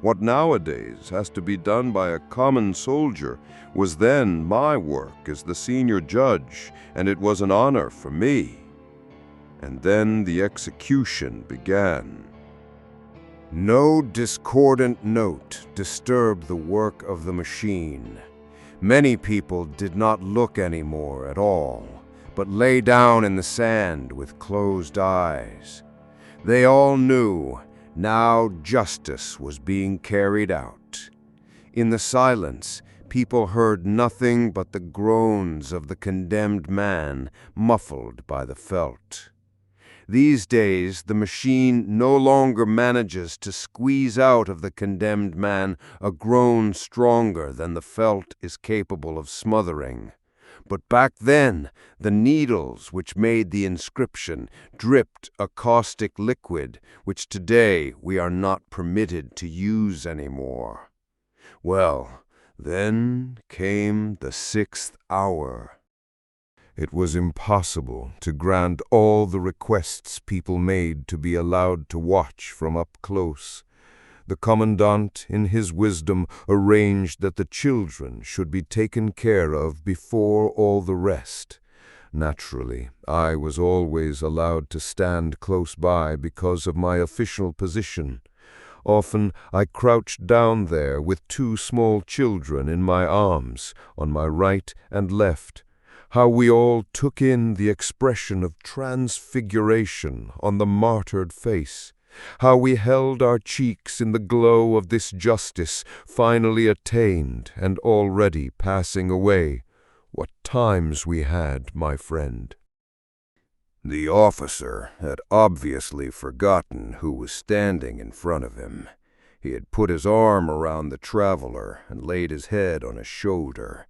What nowadays has to be done by a common soldier was then my work as the senior judge, and it was an honor for me. And then the execution began. No discordant note disturbed the work of the machine. Many people did not look anymore at all, but lay down in the sand with closed eyes. They all knew now justice was being carried out. In the silence, people heard nothing but the groans of the condemned man, muffled by the felt. These days, the machine no longer manages to squeeze out of the condemned man a groan stronger than the felt is capable of smothering. But back then, the needles which made the inscription dripped a caustic liquid which today we are not permitted to use anymore. Well, then came the 6th hour. It was impossible to grant all the requests people made to be allowed to watch from up close. The commandant, in his wisdom, arranged that the children should be taken care of before all the rest. Naturally, I was always allowed to stand close by because of my official position. Often I crouched down there with 2 small children in my arms, on my right and left. How we all took in the expression of transfiguration on the martyred face. How we held our cheeks in the glow of this justice finally attained and already passing away. What times we had, my friend. The officer had obviously forgotten who was standing in front of him. He had put his arm around the traveler and laid his head on his shoulder.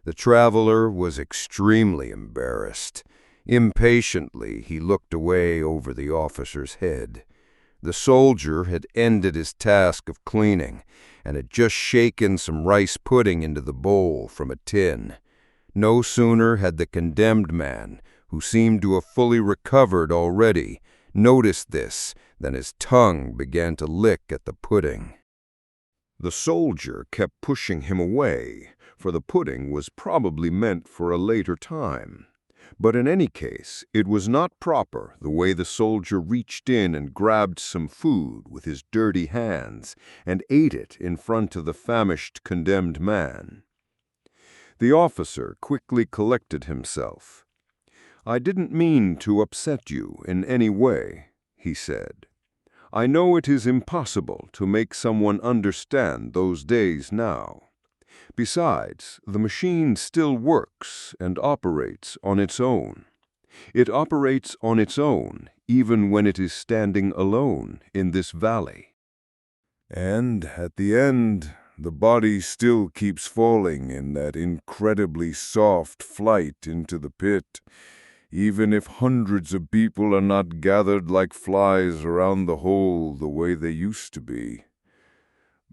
The traveler was extremely embarrassed. Impatiently, he looked away over the officer's head. The soldier had ended his task of cleaning and had just shaken some rice pudding into the bowl from a tin. No sooner had the condemned man, who seemed to have fully recovered already, noticed this than his tongue began to lick at the pudding. The soldier kept pushing him away, for the pudding was probably meant for a later time. But in any case, it was not proper the way the soldier reached in and grabbed some food with his dirty hands and ate it in front of the famished condemned man. The officer quickly collected himself. "I didn't mean to upset you in any way," he said. "I know it is impossible to make someone understand those days now. Besides, the machine still works and operates on its own. It operates on its own even when it is standing alone in this valley." And at the end, the body still keeps falling in that incredibly soft flight into the pit, even if hundreds of people are not gathered like flies around the hole the way they used to be.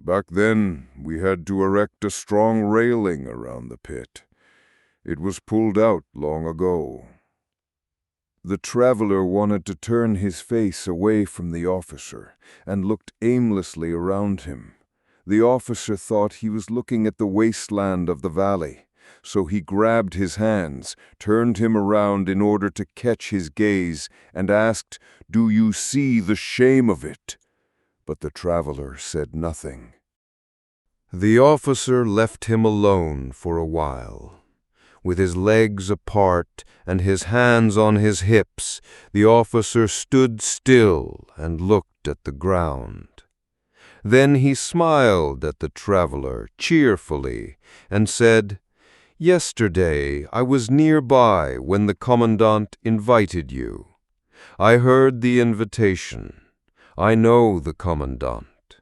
Back then, we had to erect a strong railing around the pit. It was pulled out long ago. The traveler wanted to turn his face away from the officer and looked aimlessly around him. The officer thought he was looking at the wasteland of the valley, so he grabbed his hands, turned him around in order to catch his gaze, and asked, "Do you see the shame of it?" But the traveler said nothing. The officer left him alone for a while. With his legs apart and his hands on his hips, the officer stood still and looked at the ground. Then he smiled at the traveler cheerfully and said, "Yesterday I was nearby when the commandant invited you. I heard the invitation. I know the commandant.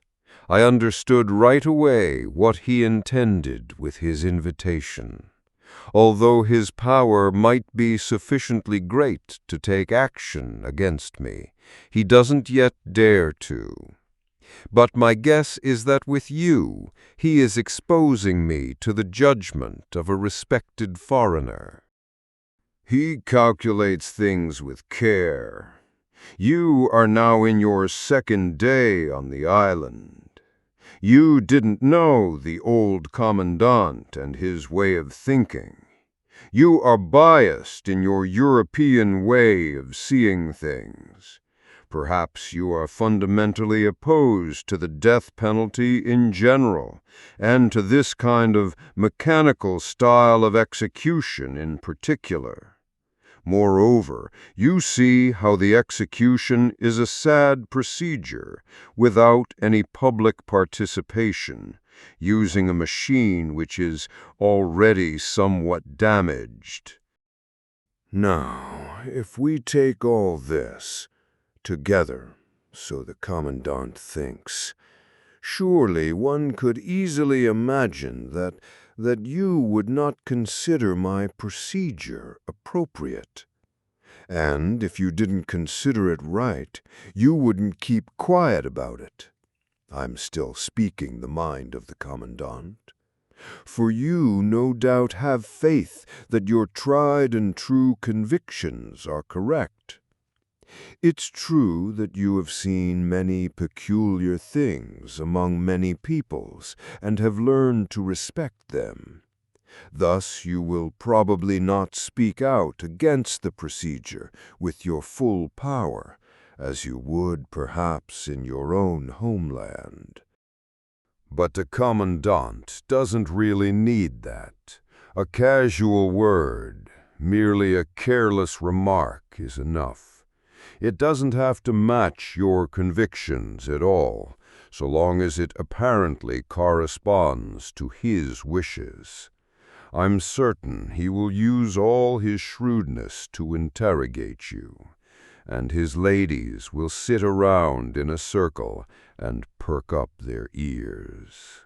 I understood right away what he intended with his invitation. Although his power might be sufficiently great to take action against me, he doesn't yet dare to. But my guess is that with you, he is exposing me to the judgment of a respected foreigner. He calculates things with care. You are now in your 2nd day on the island. You didn't know the old commandant and his way of thinking. You are biased in your European way of seeing things. Perhaps you are fundamentally opposed to the death penalty in general, and to this kind of mechanical style of execution in particular. Moreover, you see how the execution is a sad procedure without any public participation, using a machine which is already somewhat damaged. Now, if we take all this together, so the commandant thinks, surely one could easily imagine that you would not consider my procedure appropriate. And if you didn't consider it right, you wouldn't keep quiet about it. I'm still speaking the mind of the commandant. For you no doubt have faith that your tried and true convictions are correct. It's true that you have seen many peculiar things among many peoples and have learned to respect them. Thus you will probably not speak out against the procedure with your full power, as you would perhaps in your own homeland. But the commandant doesn't really need that. A casual word, merely a careless remark, is enough. It doesn't have to match your convictions at all, so long as it apparently corresponds to his wishes. I'm certain he will use all his shrewdness to interrogate you, and his ladies will sit around in a circle and perk up their ears.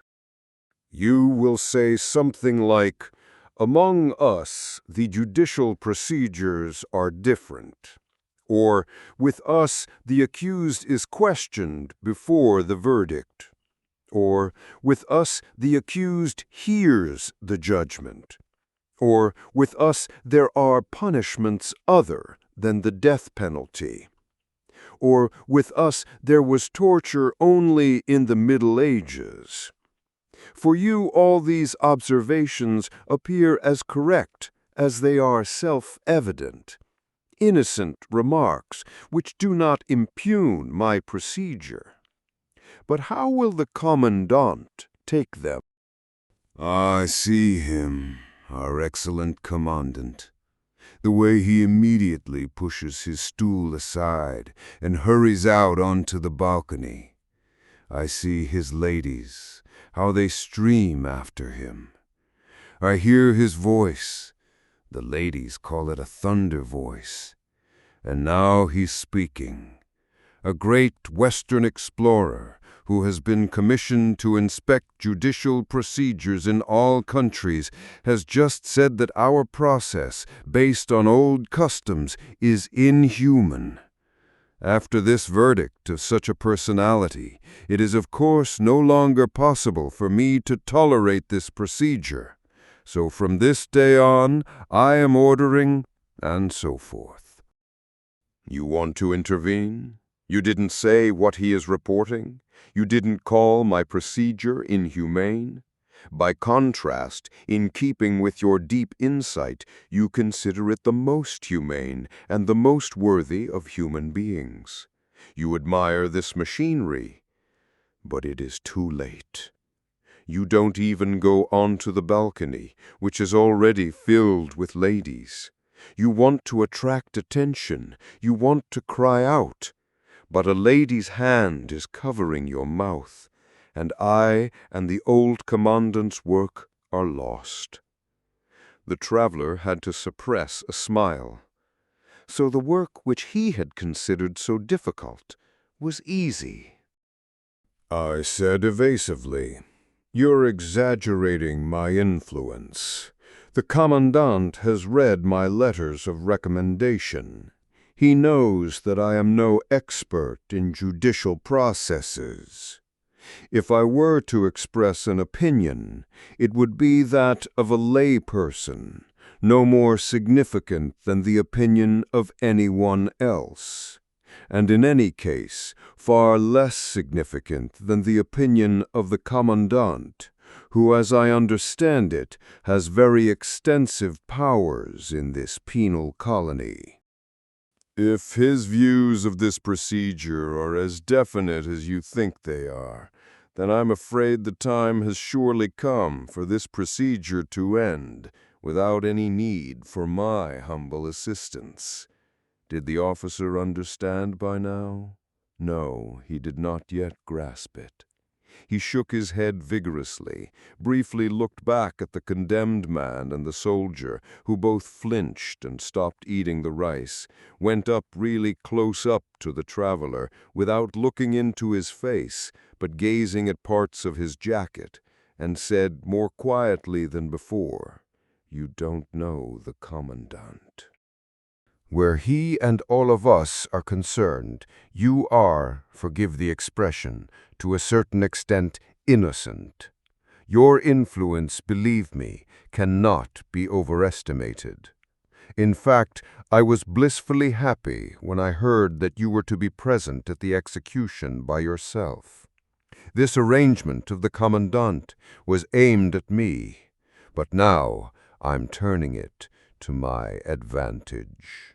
You will say something like, "Among us, the judicial procedures are different," or, "With us, the accused is questioned before the verdict," or, "With us, the accused hears the judgment," or, "With us, there are punishments other than the death penalty," or, "With us, there was torture only in the Middle Ages." For you, all these observations appear as correct as they are self-evident, innocent remarks which do not impugn my procedure. But how will the commandant take them? I see him, our excellent commandant. The way he immediately pushes his stool aside and hurries out onto the balcony. I see his ladies, how they stream after him. I hear his voice. The ladies call it a thunder voice. And now he's speaking. A great Western explorer who has been commissioned to inspect judicial procedures in all countries has just said that our process, based on old customs, is inhuman. After this verdict of such a personality, it is of course no longer possible for me to tolerate this procedure. So from this day on, I am ordering, and so forth. You want to intervene? You didn't say what he is reporting? You didn't call my procedure inhumane? By contrast, in keeping with your deep insight, you consider it the most humane and the most worthy of human beings. You admire this machinery, but it is too late. You don't even go onto the balcony, which is already filled with ladies. You want to attract attention, you want to cry out, but a lady's hand is covering your mouth, and I and the old commandant's work are lost. The traveler had to suppress a smile. So the work which he had considered so difficult was easy. I said evasively, "You're exaggerating my influence. The commandant has read my letters of recommendation. He knows that I am no expert in judicial processes. If I were to express an opinion, it would be that of a lay person, no more significant than the opinion of anyone else, and in any case far less significant than the opinion of the commandant, who, as I understand it, has very extensive powers in this penal colony." If his views of this procedure are as definite as you think they are, then I'm afraid the time has surely come for this procedure to end without any need for my humble assistance. Did the officer understand by now? No, he did not yet grasp it. He shook his head vigorously, briefly looked back at the condemned man and the soldier, who both flinched and stopped eating the rice, went up really close up to the traveler, without looking into his face, but gazing at parts of his jacket, and said more quietly than before, "You don't know the commandant. Where he and all of us are concerned, you are, forgive the expression, to a certain extent innocent. Your influence, believe me, cannot be overestimated. In fact, I was blissfully happy when I heard that you were to be present at the execution by yourself. This arrangement of the Commandant was aimed at me, but now I'm turning it to my advantage.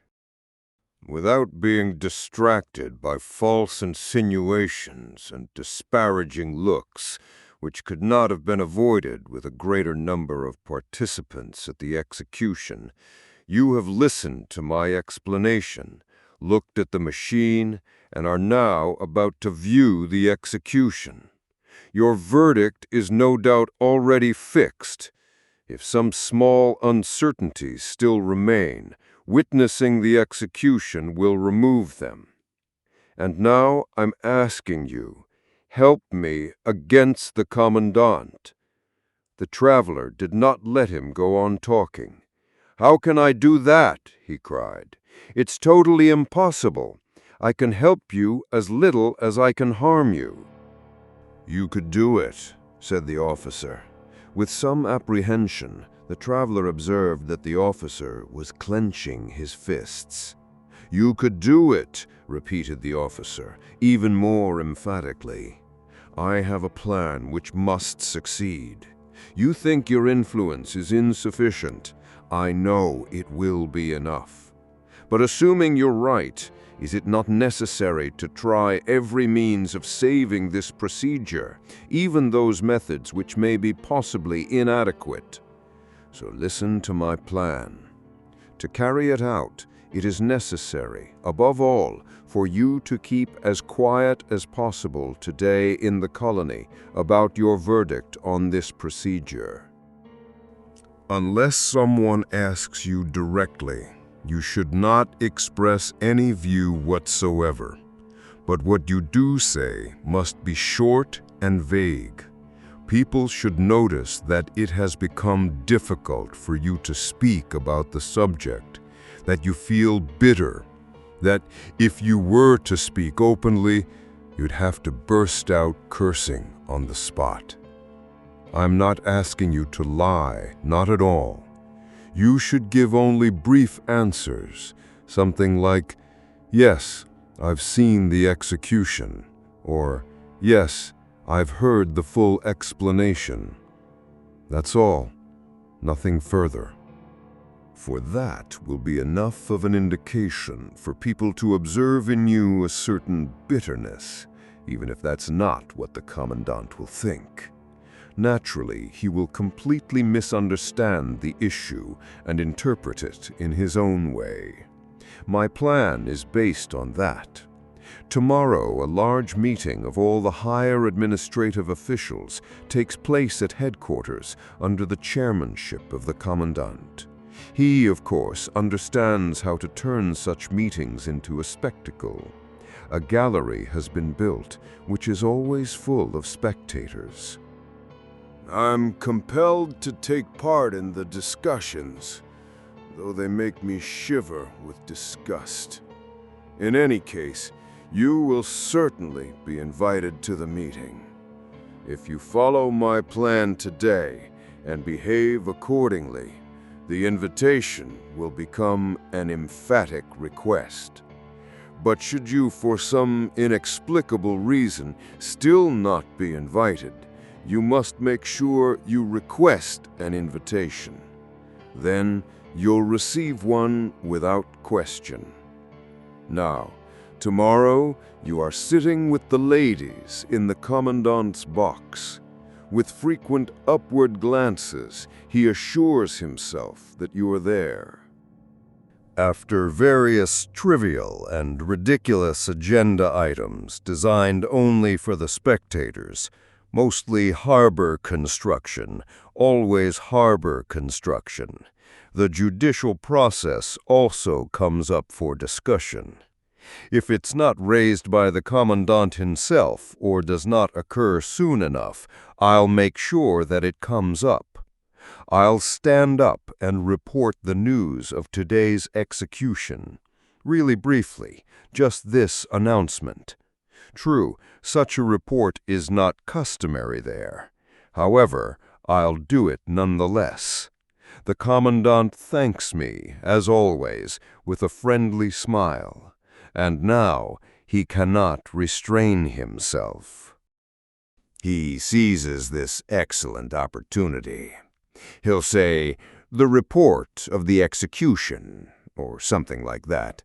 Without being distracted by false insinuations and disparaging looks, which could not have been avoided with a greater number of participants at the execution, you have listened to my explanation, looked at the machine, and are now about to view the execution. Your verdict is no doubt already fixed. If some small uncertainties still remain, witnessing the execution will remove them. And now I'm asking you, help me against the Commandant. The traveler did not let him go on talking. How can I do that? He cried. It's totally impossible. I can help you as little as I can harm you. You could do it, said the officer. With some apprehension, the traveler observed that the officer was clenching his fists. You could do it, repeated the officer, even more emphatically. I have a plan which must succeed. You think your influence is insufficient. I know it will be enough. But assuming you're right, is it not necessary to try every means of saving this procedure, even those methods which may be possibly inadequate? So listen to my plan. To carry it out, it is necessary, above all, for you to keep as quiet as possible today in the colony about your verdict on this procedure. Unless someone asks you directly, you should not express any view whatsoever. But what you do say must be short and vague. People should notice that it has become difficult for you to speak about the subject, that you feel bitter, that if you were to speak openly, you'd have to burst out cursing on the spot. I'm not asking you to lie, not at all. You should give only brief answers, something like, yes, I've seen the execution, or yes, I've heard the full explanation. That's all, nothing further. For that will be enough of an indication for people to observe in you a certain bitterness, even if that's not what the Commandant will think. Naturally, he will completely misunderstand the issue and interpret it in his own way. My plan is based on that. Tomorrow, a large meeting of all the higher administrative officials takes place at headquarters under the chairmanship of the Commandant. He, of course, understands how to turn such meetings into a spectacle. A gallery has been built, which is always full of spectators. I'm compelled to take part in the discussions, though they make me shiver with disgust. In any case, you will certainly be invited to the meeting. If you follow my plan today and behave accordingly, the invitation will become an emphatic request. But should you, for some inexplicable reason, still not be invited, you must make sure you request an invitation. Then you'll receive one without question. Now, tomorrow you are sitting with the ladies in the Commandant's box. With frequent upward glances, he assures himself that you are there. After various trivial and ridiculous agenda items designed only for the spectators, mostly harbor construction, always harbor construction, the judicial process also comes up for discussion. If it's not raised by the Commandant himself or does not occur soon enough, I'll make sure that it comes up. I'll stand up and report the news of today's execution. Really briefly, just this announcement. True, such a report is not customary there. However, I'll do it nonetheless. The Commandant thanks me, as always, with a friendly smile, and now he cannot restrain himself. He seizes this excellent opportunity. He'll say, "The report of the execution," or something like that,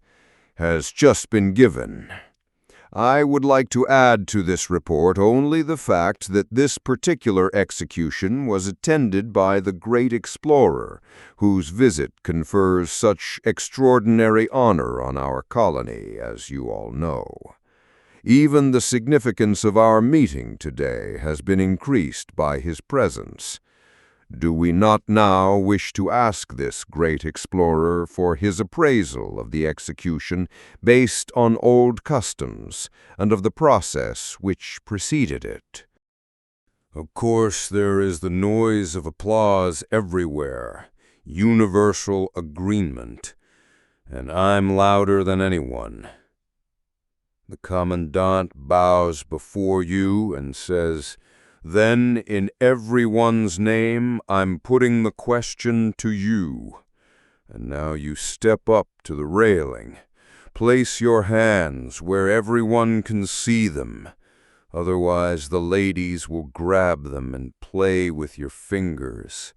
"has just been given. I would like to add to this report only the fact that this particular execution was attended by the great explorer, whose visit confers such extraordinary honor on our colony, as you all know. Even the significance of our meeting today has been increased by his presence. Do we not now wish to ask this great explorer for his appraisal of the execution based on old customs and of the process which preceded it?" Of course, there is the noise of applause everywhere, universal agreement, and I'm louder than anyone. The Commandant bows before you and says, "Then, in everyone's name, I'm putting the question to you." And now you step up to the railing. Place your hands where everyone can see them. Otherwise, the ladies will grab them and play with your fingers.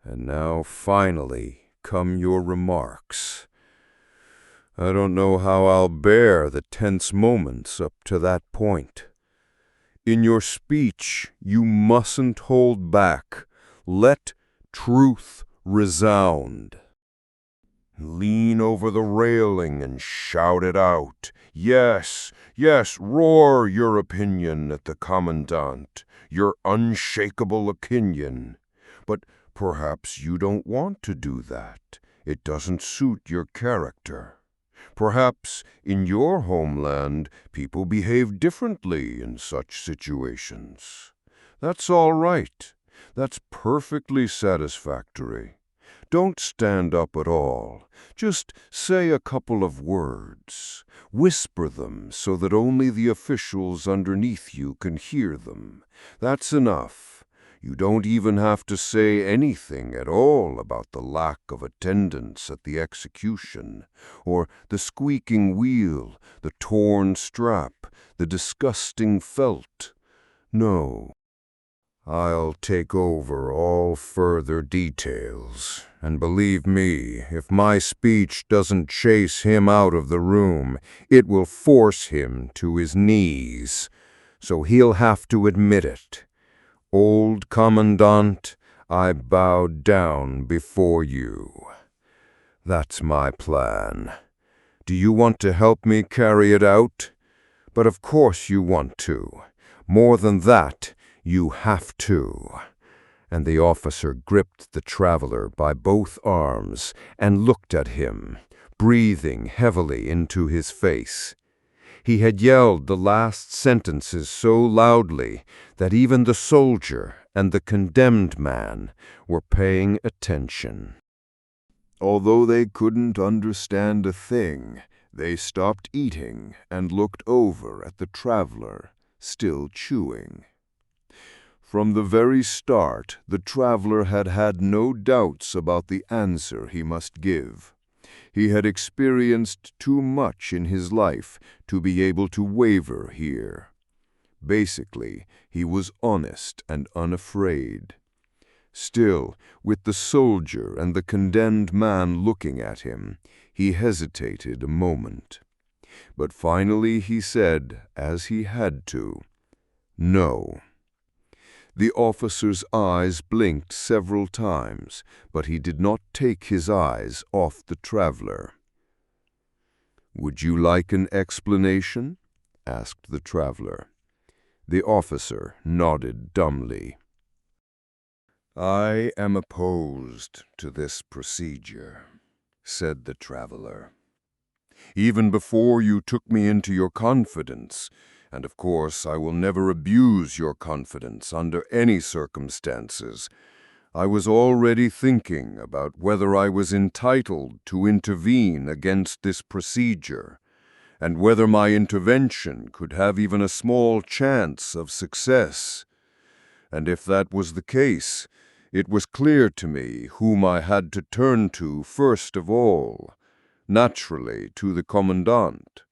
And now, finally, come your remarks. I don't know how I'll bear the tense moments up to that point. In your speech, you mustn't hold back. Let truth resound. Lean over the railing and shout it out. Yes, yes, roar your opinion at the Commandant, your unshakable opinion. But perhaps you don't want to do that. It doesn't suit your character. Perhaps in your homeland, people behave differently in such situations. That's all right. That's perfectly satisfactory. Don't stand up at all. Just say a couple of words. Whisper them so that only the officials underneath you can hear them. That's enough. You don't even have to say anything at all about the lack of attendance at the execution, or the squeaking wheel, the torn strap, the disgusting felt. No. I'll take over all further details, and believe me, if my speech doesn't chase him out of the room, it will force him to his knees, so he'll have to admit it. Old Commandant, I bow down before you. That's my plan. Do you want to help me carry it out? But of course you want to. More than that, you have to." And the officer gripped the traveler by both arms and looked at him, breathing heavily into his face. He had yelled the last sentences so loudly that even the soldier and the condemned man were paying attention. Although they couldn't understand a thing, they stopped eating and looked over at the traveler, still chewing. From the very start, the traveler had had no doubts about the answer he must give. He had experienced too much in his life to be able to waver here. Basically, he was honest and unafraid. Still, with the soldier and the condemned man looking at him, he hesitated a moment. But finally he said, as he had to, "No." The officer's eyes blinked several times, but he did not take his eyes off the traveler. "Would you like an explanation?" asked the traveler. The officer nodded dumbly. "I am opposed to this procedure," said the traveler. "Even before you took me into your confidence, and of course I will never abuse your confidence under any circumstances, I was already thinking about whether I was entitled to intervene against this procedure, and whether my intervention could have even a small chance of success. And if that was the case, it was clear to me whom I had to turn to first of all, naturally to the Commandant.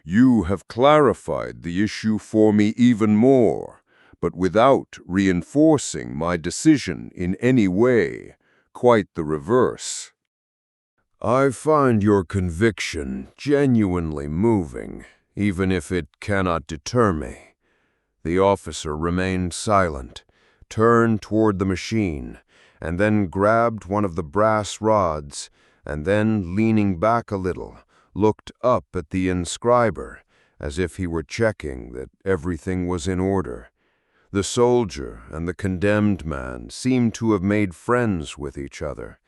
You have clarified the issue for me even more, but without reinforcing my decision in any way, quite the reverse. I find your conviction genuinely moving, even if it cannot deter me. The officer remained silent, turned toward the machine, and then grabbed one of the brass rods, and then, leaning back a little, looked up at the inscriber, as if he were checking that everything was in order. The soldier and the condemned man seemed to have made friends with each other.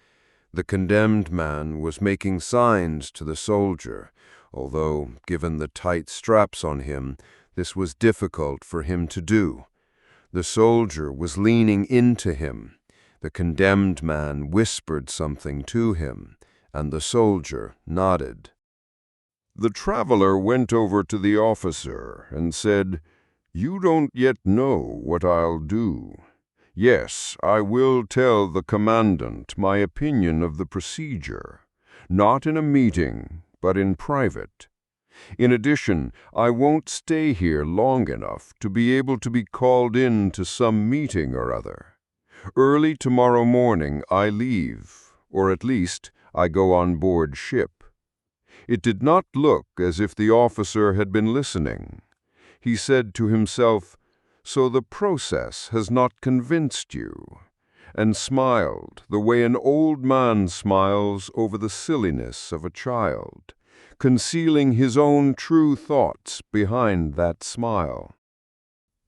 The condemned man was making signs to the soldier, although, given the tight straps on him, this was difficult for him to do. The soldier was leaning into him. The condemned man whispered something to him, and the soldier nodded. The traveler went over to the officer and said, "You don't yet know what I'll do. Yes, I will tell the commandant my opinion of the procedure, not in a meeting, but in private. In addition, I won't stay here long enough to be able to be called in to some meeting or other. Early tomorrow morning I leave, or at least I go on board ship." It did not look as if the officer had been listening. He said to himself, "So the process has not convinced you," and smiled the way an old man smiles over the silliness of a child, concealing his own true thoughts behind that smile.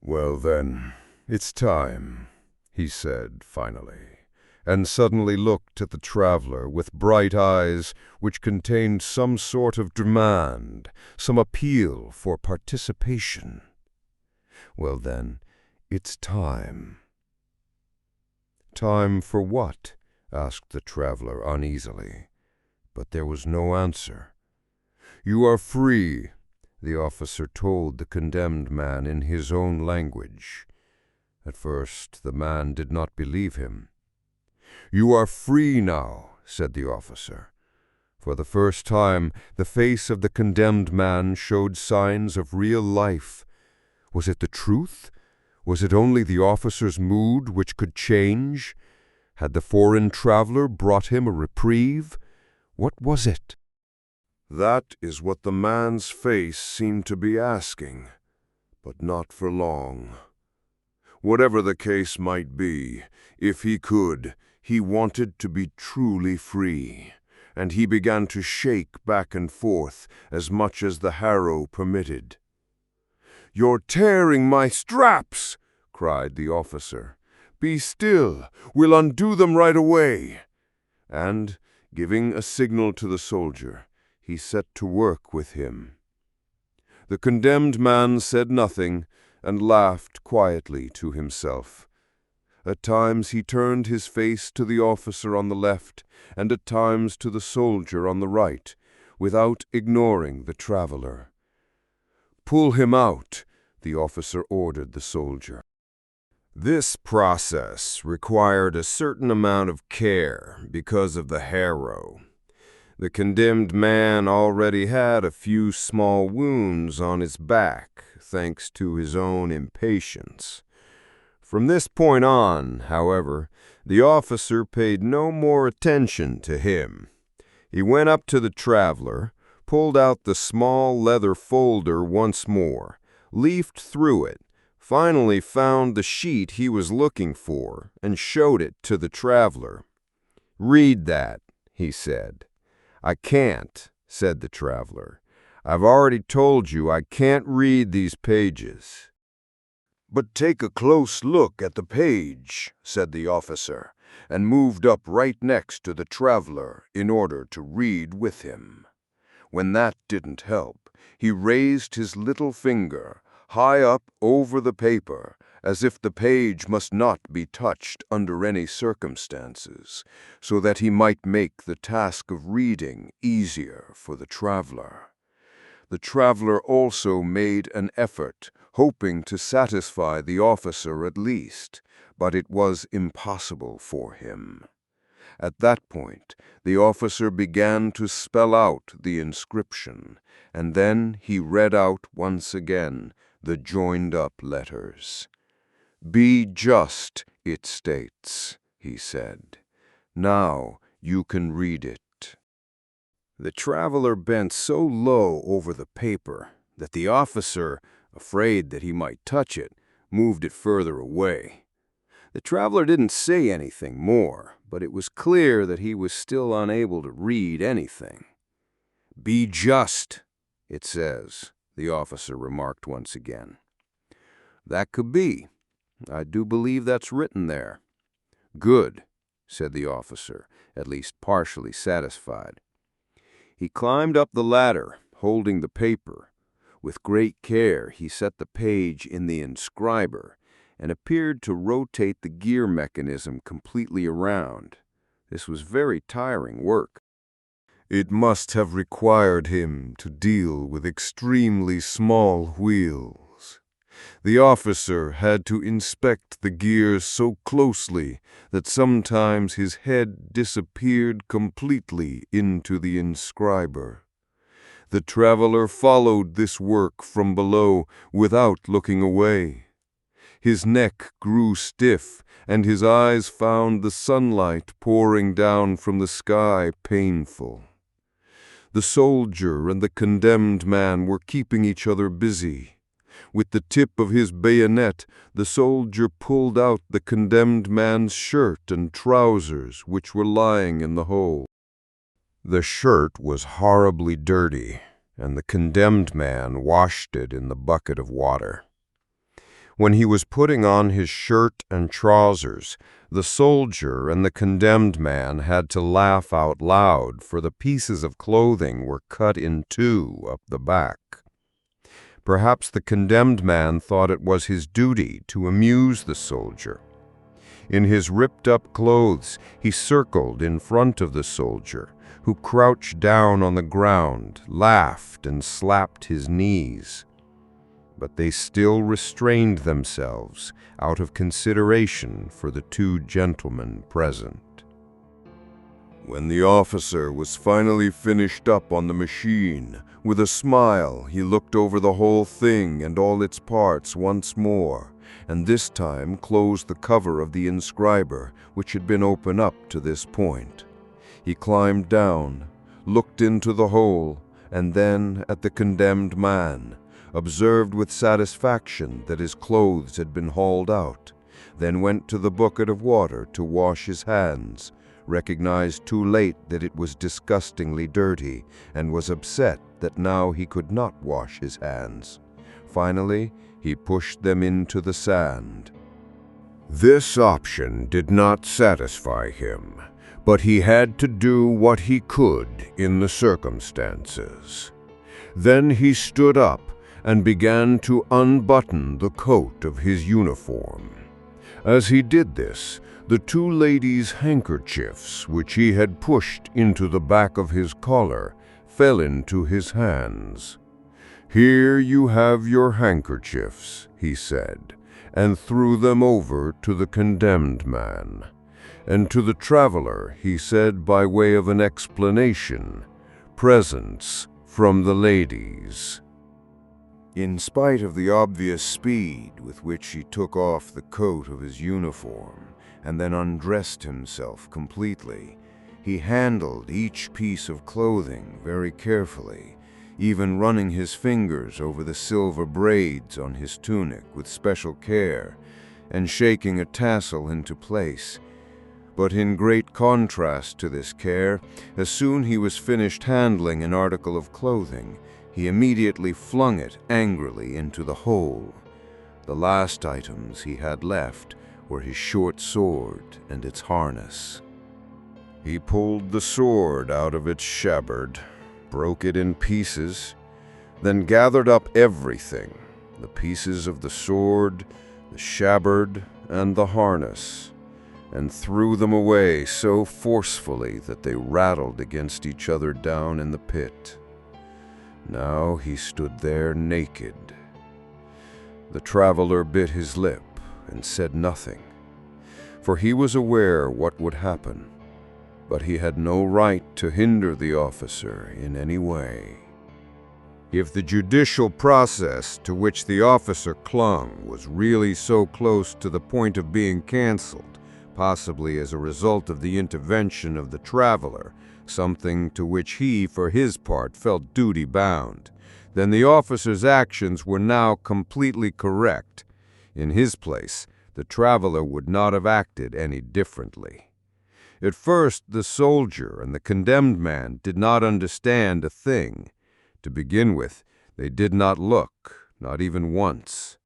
"Well then, it's time," he said finally, and suddenly looked at the traveler with bright eyes which contained some sort of demand, some appeal for participation. "Well then, it's time." "Time for what?" asked the traveler uneasily. But there was no answer. "You are free," the officer told the condemned man in his own language. At first the man did not believe him. "You are free now," said the officer. For the first time, the face of the condemned man showed signs of real life. Was it the truth? Was it only the officer's mood which could change? Had the foreign traveler brought him a reprieve? What was it? That is what the man's face seemed to be asking, but not for long. Whatever the case might be, if he could, he wanted to be truly free, and he began to shake back and forth as much as the harrow permitted. "You're tearing my straps!" cried the officer. "Be still, we'll undo them right away." And, giving a signal to the soldier, he set to work with him. The condemned man said nothing and laughed quietly to himself. At times he turned his face to the officer on the left and at times to the soldier on the right, without ignoring the traveler. "Pull him out," the officer ordered the soldier. This process required a certain amount of care because of the harrow. The condemned man already had a few small wounds on his back, thanks to his own impatience. From this point on, however, the officer paid no more attention to him. He went up to the traveler, pulled out the small leather folder once more, leafed through it, finally found the sheet he was looking for, and showed it to the traveler. "Read that," he said. "I can't," said the traveler. "I've already told you I can't read these pages." "But take a close look at the page," said the officer, and moved up right next to the traveler in order to read with him. When that didn't help, he raised his little finger high up over the paper, as if the page must not be touched under any circumstances, so that he might make the task of reading easier for the traveler. The traveler also made an effort, hoping to satisfy the officer at least, but it was impossible for him. At that point, the officer began to spell out the inscription, and then he read out once again the joined-up letters. "Be just," it states, he said. "Now you can read it." The traveler bent so low over the paper that the officer, afraid that he might touch it, moved it further away. The traveler didn't say anything more, but it was clear that he was still unable to read anything. "Be just," it says, the officer remarked once again. "That could be. I do believe that's written there." "Good," said the officer, at least partially satisfied. He climbed up the ladder, holding the paper. With great care, he set the page in the inscriber and appeared to rotate the gear mechanism completely around. This was very tiring work. It must have required him to deal with extremely small wheels. The officer had to inspect the gears so closely that sometimes his head disappeared completely into the inscriber. The traveler followed this work from below without looking away. His neck grew stiff, and his eyes found the sunlight pouring down from the sky painful. The soldier and the condemned man were keeping each other busy. With the tip of his bayonet, the soldier pulled out the condemned man's shirt and trousers, which were lying in the hole. The shirt was horribly dirty, and the condemned man washed it in the bucket of water. When he was putting on his shirt and trousers, the soldier and the condemned man had to laugh out loud, for the pieces of clothing were cut in two up the back. Perhaps the condemned man thought it was his duty to amuse the soldier. In his ripped-up clothes, he circled in front of the soldier, who crouched down on the ground, laughed, and slapped his knees. But they still restrained themselves out of consideration for the two gentlemen present. When the officer was finally finished up on the machine, with a smile he looked over the whole thing and all its parts once more, and this time closed the cover of the inscriber, which had been open up to this point. He climbed down, looked into the hole, and then at the condemned man, observed with satisfaction that his clothes had been hauled out, then went to the bucket of water to wash his hands, recognized too late that it was disgustingly dirty, and was upset that now he could not wash his hands. Finally, he pushed them into the sand. This option did not satisfy him, but he had to do what he could in the circumstances. Then he stood up and began to unbutton the coat of his uniform. As he did this, the two ladies' handkerchiefs, which he had pushed into the back of his collar, fell into his hands. "Here you have your handkerchiefs," he said, and threw them over to the condemned man. And to the traveler he said by way of an explanation, "Presents from the ladies." In spite of the obvious speed with which he took off the coat of his uniform and then undressed himself completely, he handled each piece of clothing very carefully, even running his fingers over the silver braids on his tunic with special care and shaking a tassel into place. But in great contrast to this care, as soon as he was finished handling an article of clothing, he immediately flung it angrily into the hole. The last items he had left were his short sword and its harness. He pulled the sword out of its scabbard, broke it in pieces, then gathered up everything, the pieces of the sword, the scabbard, and the harness, and threw them away so forcefully that they rattled against each other down in the pit. Now he stood there naked. The traveler bit his lip and said nothing, for he was aware what would happen, but he had no right to hinder the officer in any way. If the judicial process to which the officer clung was really so close to the point of being canceled, possibly as a result of the intervention of the traveler, something to which he, for his part, felt duty-bound, then the officer's actions were now completely correct. In his place, the traveler would not have acted any differently. At first, the soldier and the condemned man did not understand a thing. To begin with, they did not look, not even once.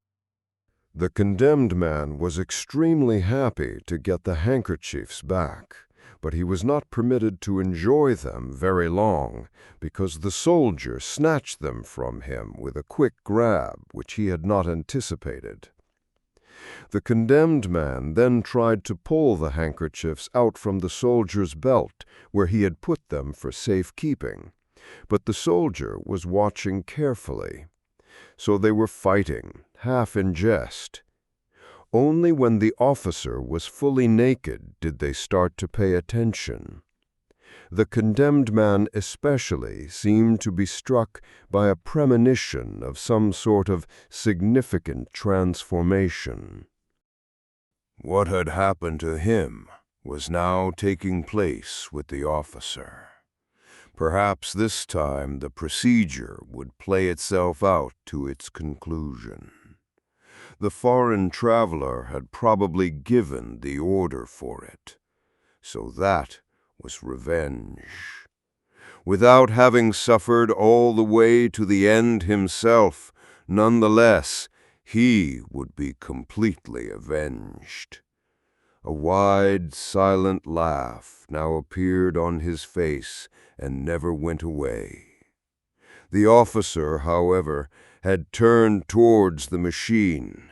The condemned man was extremely happy to get the handkerchiefs back, but he was not permitted to enjoy them very long, because the soldier snatched them from him with a quick grab which he had not anticipated. The condemned man then tried to pull the handkerchiefs out from the soldier's belt, where he had put them for safekeeping, but the soldier was watching carefully. So they were fighting, half in jest. Only when the officer was fully naked did they start to pay attention. The condemned man especially seemed to be struck by a premonition of some sort of significant transformation. What had happened to him was now taking place with the officer. Perhaps this time the procedure would play itself out to its conclusion. The foreign traveler had probably given the order for it, so that was revenge. Without having suffered all the way to the end himself, nonetheless, he would be completely avenged. A wide, silent laugh now appeared on his face and never went away. The officer, however, had turned towards the machine.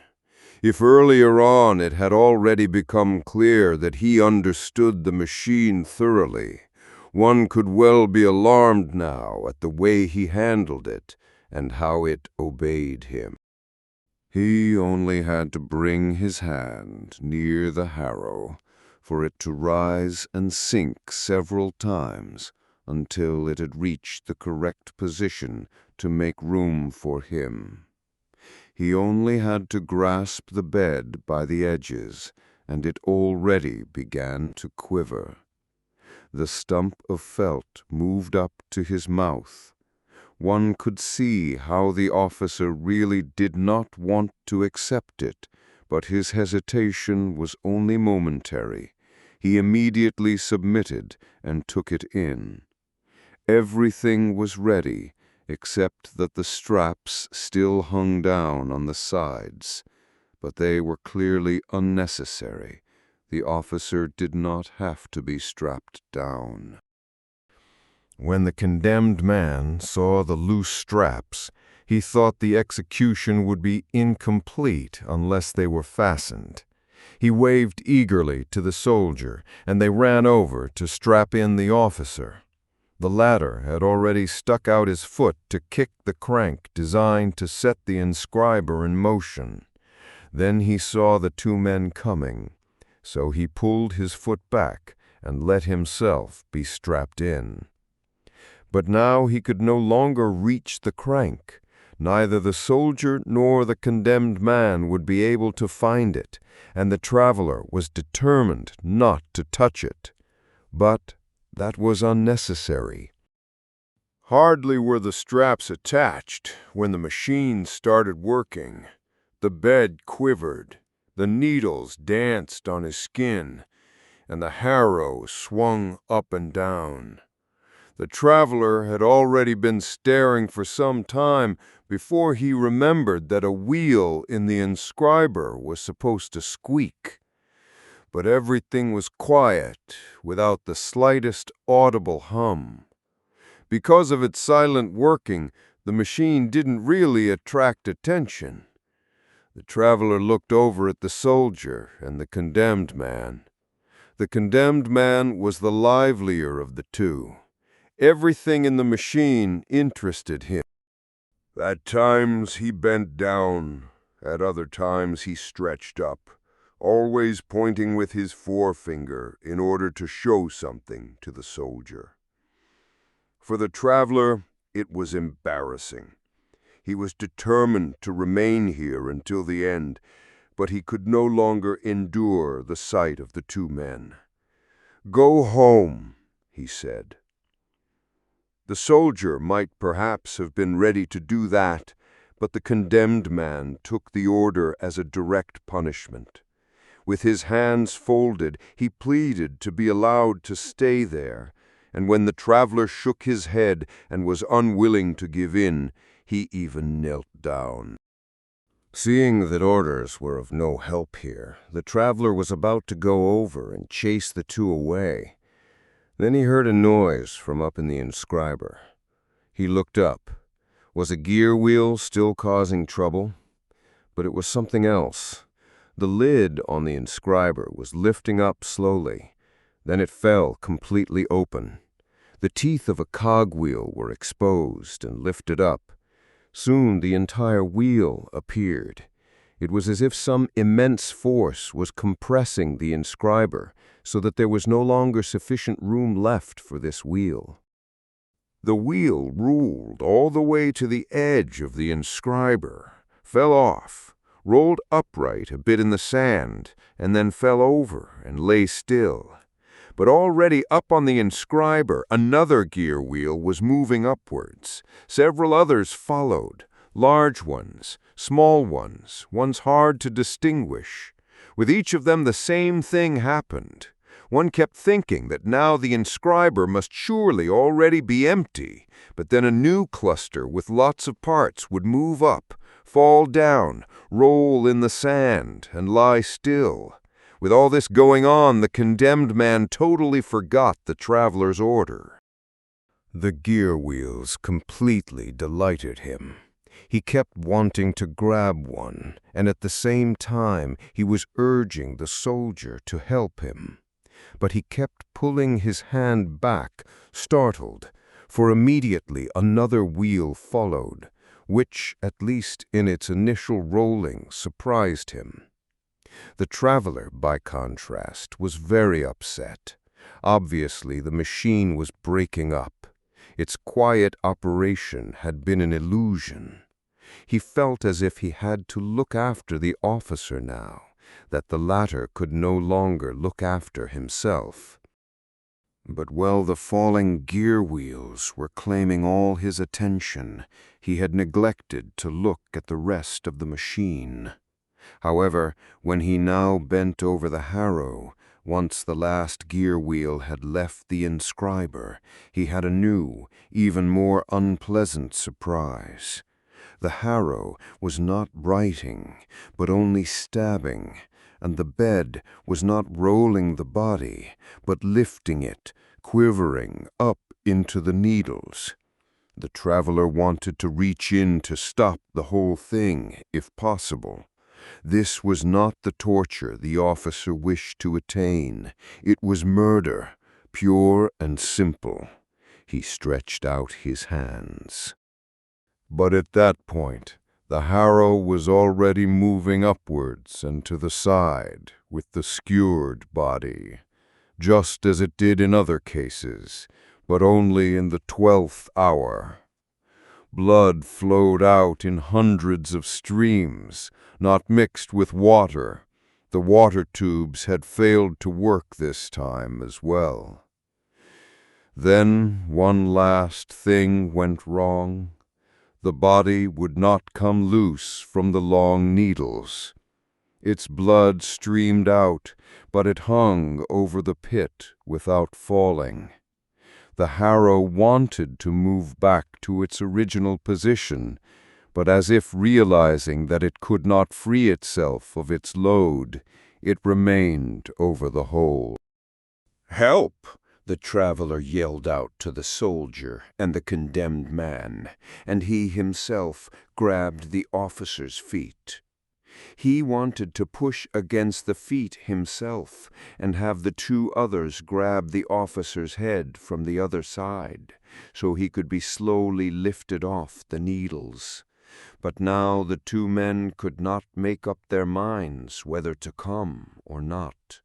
If earlier on it had already become clear that he understood the machine thoroughly, one could well be alarmed now at the way he handled it and how it obeyed him. He only had to bring his hand near the harrow for it to rise and sink several times until it had reached the correct position to make room for him. He only had to grasp the bed by the edges, and it already began to quiver. The stump of felt moved up to his mouth. One could see how the officer really did not want to accept it, but his hesitation was only momentary. He immediately submitted and took it in. Everything was ready, except that the straps still hung down on the sides, but they were clearly unnecessary. The officer did not have to be strapped down. When the condemned man saw the loose straps, he thought the execution would be incomplete unless they were fastened. He waved eagerly to the soldier, and they ran over to strap in the officer. The latter had already stuck out his foot to kick the crank designed to set the inscriber in motion. Then he saw the two men coming, so he pulled his foot back and let himself be strapped in. But now he could no longer reach the crank. Neither the soldier nor the condemned man would be able to find it, and the traveler was determined not to touch it. But that was unnecessary. Hardly were the straps attached when the machine started working. The bed quivered, the needles danced on his skin, and the harrow swung up and down. The traveler had already been staring for some time before he remembered that a wheel in the inscriber was supposed to squeak. But everything was quiet, without the slightest audible hum. Because of its silent working, the machine didn't really attract attention. The traveler looked over at the soldier and the condemned man. The condemned man was the livelier of the two. Everything in the machine interested him. At times he bent down, at other times he stretched up, always pointing with his forefinger in order to show something to the soldier. For the traveler, it was embarrassing. He was determined to remain here until the end, but he could no longer endure the sight of the two men. "Go home," he said. The soldier might perhaps have been ready to do that, but the condemned man took the order as a direct punishment. With his hands folded, he pleaded to be allowed to stay there, and when the traveler shook his head and was unwilling to give in, he even knelt down. Seeing that orders were of no help here, the traveler was about to go over and chase the two away. Then he heard a noise from up in the inscriber. He looked up. Was a gear wheel still causing trouble? But it was something else. The lid on the inscriber was lifting up slowly. Then it fell completely open. The teeth of a cogwheel were exposed and lifted up. Soon the entire wheel appeared. It was as if some immense force was compressing the inscriber so that there was no longer sufficient room left for this wheel. The wheel rolled all the way to the edge of the inscriber, fell off, rolled upright a bit in the sand, and then fell over and lay still. But already up on the inscriber, another gear wheel was moving upwards. Several others followed, large ones, small ones, ones hard to distinguish. With each of them the same thing happened. One kept thinking that now the inscriber must surely already be empty, but then a new cluster with lots of parts would move up, fall down, roll in the sand, and lie still. With all this going on, the condemned man totally forgot the traveler's order. The gear wheels completely delighted him. He kept wanting to grab one, and at the same time he was urging the soldier to help him. But he kept pulling his hand back, startled, for immediately another wheel followed, which, at least in its initial rolling, surprised him. The traveler, by contrast, was very upset. Obviously, the machine was breaking up. Its quiet operation had been an illusion. He felt as if he had to look after the officer now, that the latter could no longer look after himself. But while the falling gear wheels were claiming all his attention, he had neglected to look at the rest of the machine. However, when he now bent over the harrow, once the last gear wheel had left the inscriber, he had a new, even more unpleasant surprise. The harrow was not writing, but only stabbing, and the bed was not rolling the body, but lifting it, quivering up into the needles. The traveler wanted to reach in to stop the whole thing, if possible. This was not the torture the officer wished to attain. It was murder, pure and simple. He stretched out his hands. But at that point, the harrow was already moving upwards and to the side with the skewered body, just as it did in other cases, but only in the 12th hour. Blood flowed out in hundreds of streams, not mixed with water. The water tubes had failed to work this time as well. Then one last thing went wrong. The body would not come loose from the long needles. Its blood streamed out, but it hung over the pit without falling. The harrow wanted to move back to its original position, but as if realizing that it could not free itself of its load, it remained over the hole. "Help!" the traveler yelled out to the soldier and the condemned man, and he himself grabbed the officer's feet. He wanted to push against the feet himself and have the two others grab the officer's head from the other side, so he could be slowly lifted off the needles. But now the two men could not make up their minds whether to come or not.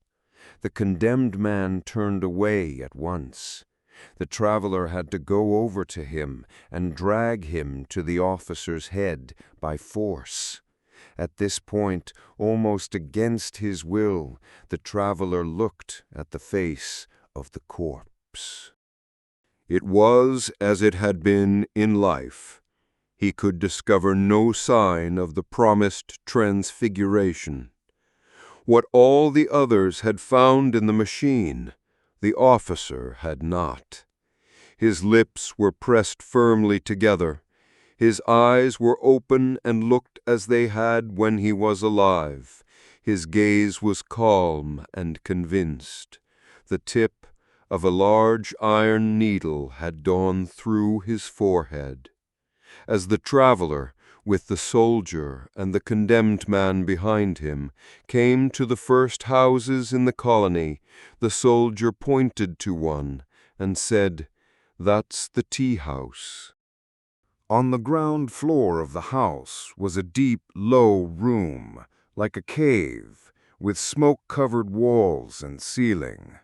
The condemned man turned away at once. The traveler had to go over to him and drag him to the officer's head by force. At this point, almost against his will, the traveler looked at the face of the corpse. It was as it had been in life. He could discover no sign of the promised transfiguration. What all the others had found in the machine, the officer had not. His lips were pressed firmly together. His eyes were open and looked as they had when he was alive. His gaze was calm and convinced. The tip of a large iron needle had gone through his forehead. As the traveler, with the soldier and the condemned man behind him, came to the first houses in the colony, the soldier pointed to one and said, "That's the tea-house." On the ground floor of the house was a deep, low room, like a cave, with smoke-covered walls and ceiling.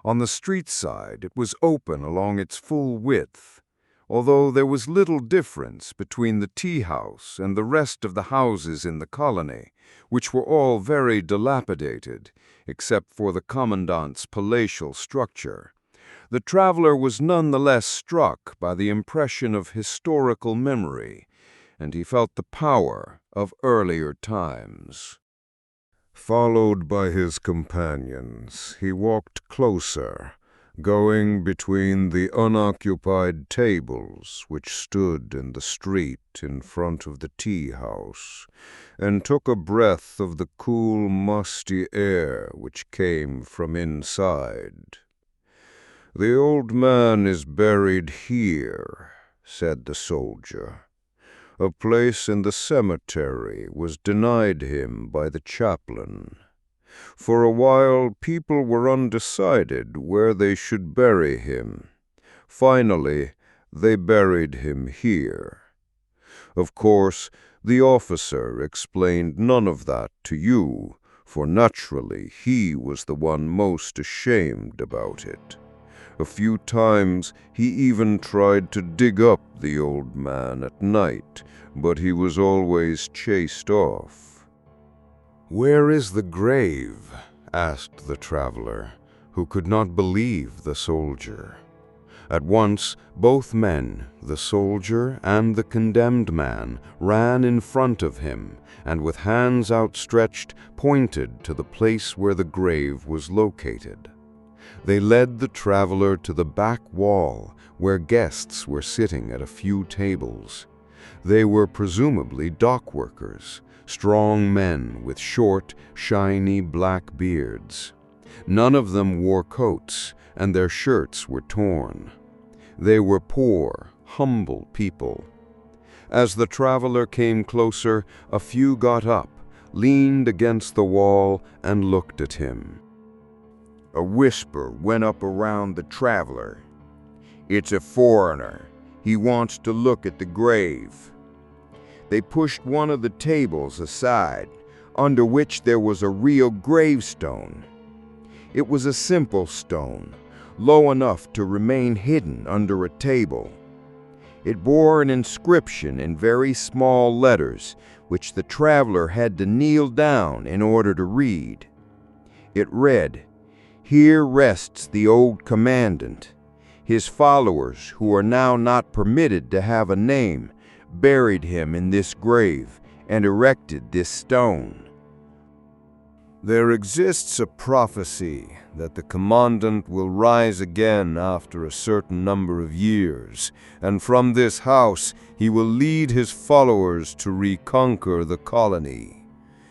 On the street side, it was open along its full width, although there was little difference between the tea-house and the rest of the houses in the colony, which were all very dilapidated, except for the commandant's palatial structure. The traveler was nonetheless struck by the impression of historical memory, and he felt the power of earlier times. Followed by his companions, he walked closer, going between the unoccupied tables which stood in the street in front of the tea-house, and took a breath of the cool, musty air which came from inside. "The old man is buried here," said the soldier. "A place in the cemetery was denied him by the chaplain. For a while people were undecided where they should bury him. Finally, they buried him here. Of course, the officer explained none of that to you, for naturally he was the one most ashamed about it. A few times he even tried to dig up the old man at night, but he was always chased off." "Where is the grave?" asked the traveler, who could not believe the soldier. At once, both men, the soldier and the condemned man, ran in front of him, and with hands outstretched, pointed to the place where the grave was located. They led the traveler to the back wall, where guests were sitting at a few tables. They were presumably dock workers, strong men with short, shiny black beards. None of them wore coats, and their shirts were torn. They were poor, humble people. As the traveler came closer, a few got up, leaned against the wall, and looked at him. A whisper went up around the traveler. "It's a foreigner. He wants to look at the grave." They pushed one of the tables aside, under which there was a real gravestone. It was a simple stone, low enough to remain hidden under a table. It bore an inscription in very small letters, which the traveler had to kneel down in order to read. It read, "Here rests the old commandant. His followers, who are now not permitted to have a name, buried him in this grave and erected this stone. There exists a prophecy that the commandant will rise again after a certain number of years, and from this house he will lead his followers to reconquer the colony.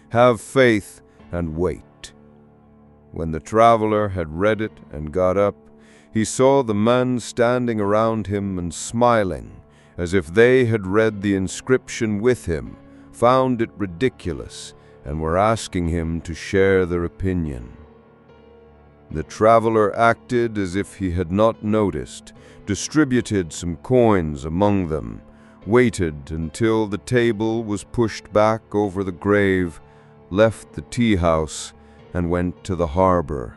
Have faith and wait." When the traveler had read it and got up, he saw the men standing around him and smiling, as if they had read the inscription with him, found it ridiculous, and were asking him to share their opinion. The traveler acted as if he had not noticed, distributed some coins among them, waited until the table was pushed back over the grave, left the tea house, and went to the harbor.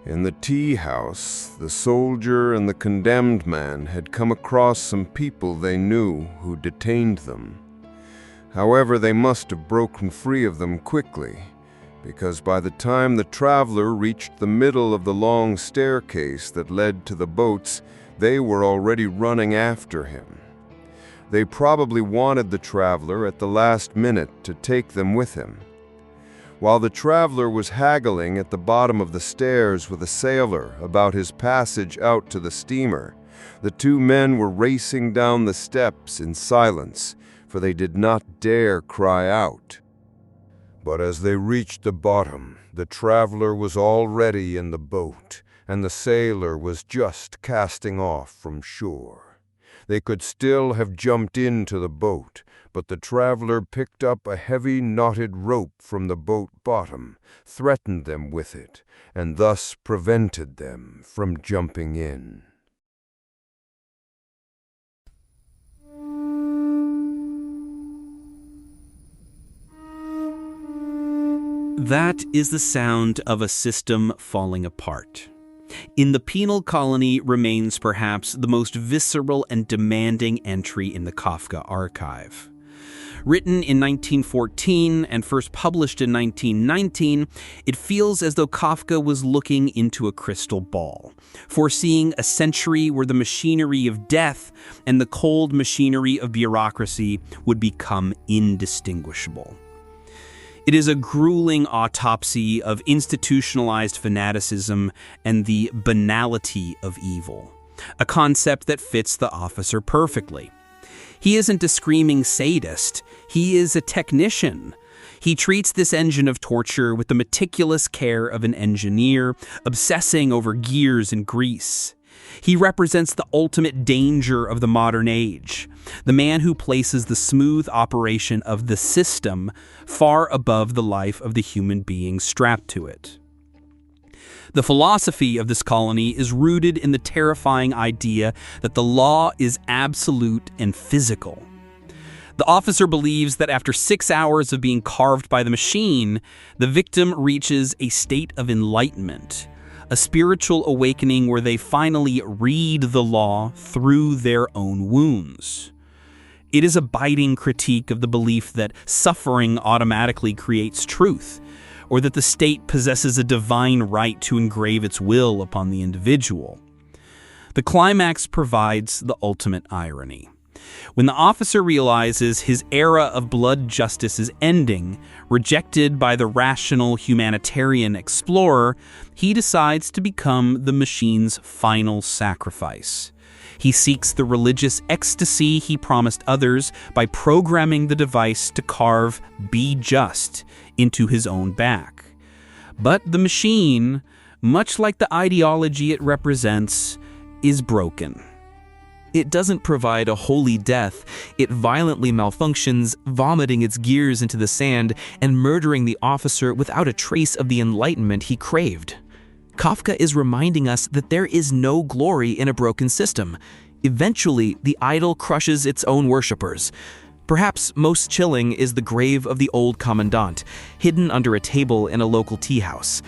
In the tea house, the soldier and the condemned man had come across some people they knew who detained them. However, they must have broken free of them quickly, because by the time the traveler reached the middle of the long staircase that led to the boats, they were already running after him. They probably wanted the traveler at the last minute to take them with him. While the traveler was haggling at the bottom of the stairs with a sailor about his passage out to the steamer, the two men were racing down the steps in silence, for they did not dare cry out. But as they reached the bottom, the traveler was already in the boat, and the sailor was just casting off from shore. They could still have jumped into the boat, but the traveler picked up a heavy knotted rope from the boat bottom, threatened them with it, and thus prevented them from jumping in. That is the sound of a system falling apart. In the Penal Colony remains perhaps the most visceral and demanding entry in the Kafka archive. Written in 1914 and first published in 1919, it feels as though Kafka was looking into a crystal ball, foreseeing a century where the machinery of death and the cold machinery of bureaucracy would become indistinguishable. It is a grueling autopsy of institutionalized fanaticism and the banality of evil, a concept that fits the officer perfectly. He isn't a screaming sadist, he is a technician. He treats this engine of torture with the meticulous care of an engineer, obsessing over gears and grease. He represents the ultimate danger of the modern age, the man who places the smooth operation of the system far above the life of the human being strapped to it. The philosophy of this colony is rooted in the terrifying idea that the law is absolute and physical. The officer believes that after 6 hours of being carved by the machine, the victim reaches a state of enlightenment, a spiritual awakening where they finally read the law through their own wounds. It is a biting critique of the belief that suffering automatically creates truth, or that the state possesses a divine right to engrave its will upon the individual. The climax provides the ultimate irony. When the officer realizes his era of blood justice is ending, rejected by the rational humanitarian explorer, he decides to become the machine's final sacrifice. He seeks the religious ecstasy he promised others by programming the device to carve "Be Just" into his own back. But the machine, much like the ideology it represents, is broken. It doesn't provide a holy death. It violently malfunctions, vomiting its gears into the sand and murdering the officer without a trace of the enlightenment he craved. Kafka is reminding us that there is no glory in a broken system. Eventually, the idol crushes its own worshippers. Perhaps most chilling is the grave of the old commandant, hidden under a table in a local tea house.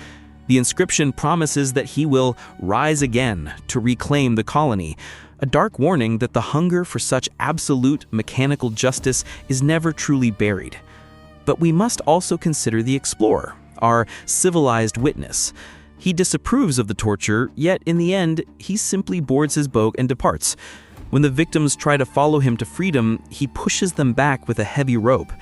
The inscription promises that he will rise again to reclaim the colony, a dark warning that the hunger for such absolute mechanical justice is never truly buried. But we must also consider the explorer, our civilized witness. He disapproves of the torture, yet in the end, he simply boards his boat and departs. When the victims try to follow him to freedom, he pushes them back with a heavy rope.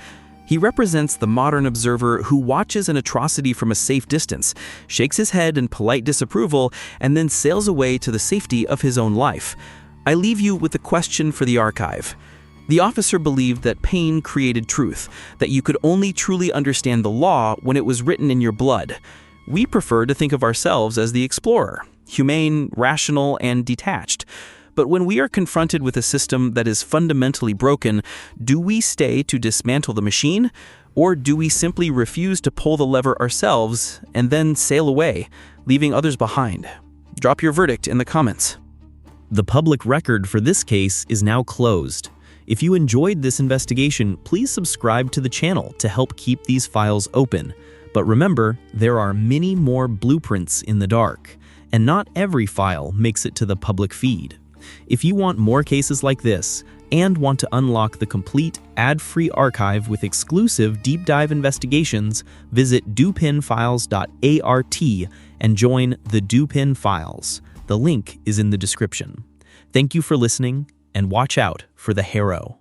He represents the modern observer who watches an atrocity from a safe distance, shakes his head in polite disapproval, and then sails away to the safety of his own life. I leave you with a question for the archive. The officer believed that pain created truth, that you could only truly understand the law when it was written in your blood. We prefer to think of ourselves as the explorer, humane, rational, and detached. But when we are confronted with a system that is fundamentally broken, do we stay to dismantle the machine? Or do we simply refuse to pull the lever ourselves and then sail away, leaving others behind? Drop your verdict in the comments. The public record for this case is now closed. If you enjoyed this investigation, please subscribe to the channel to help keep these files open. But remember, there are many more blueprints in the dark, and not every file makes it to the public feed. If you want more cases like this, and want to unlock the complete ad-free archive with exclusive deep dive investigations, visit dupinfiles.art and join the Dupin Files. The link is in the description. Thank you for listening, and watch out for the Harrow.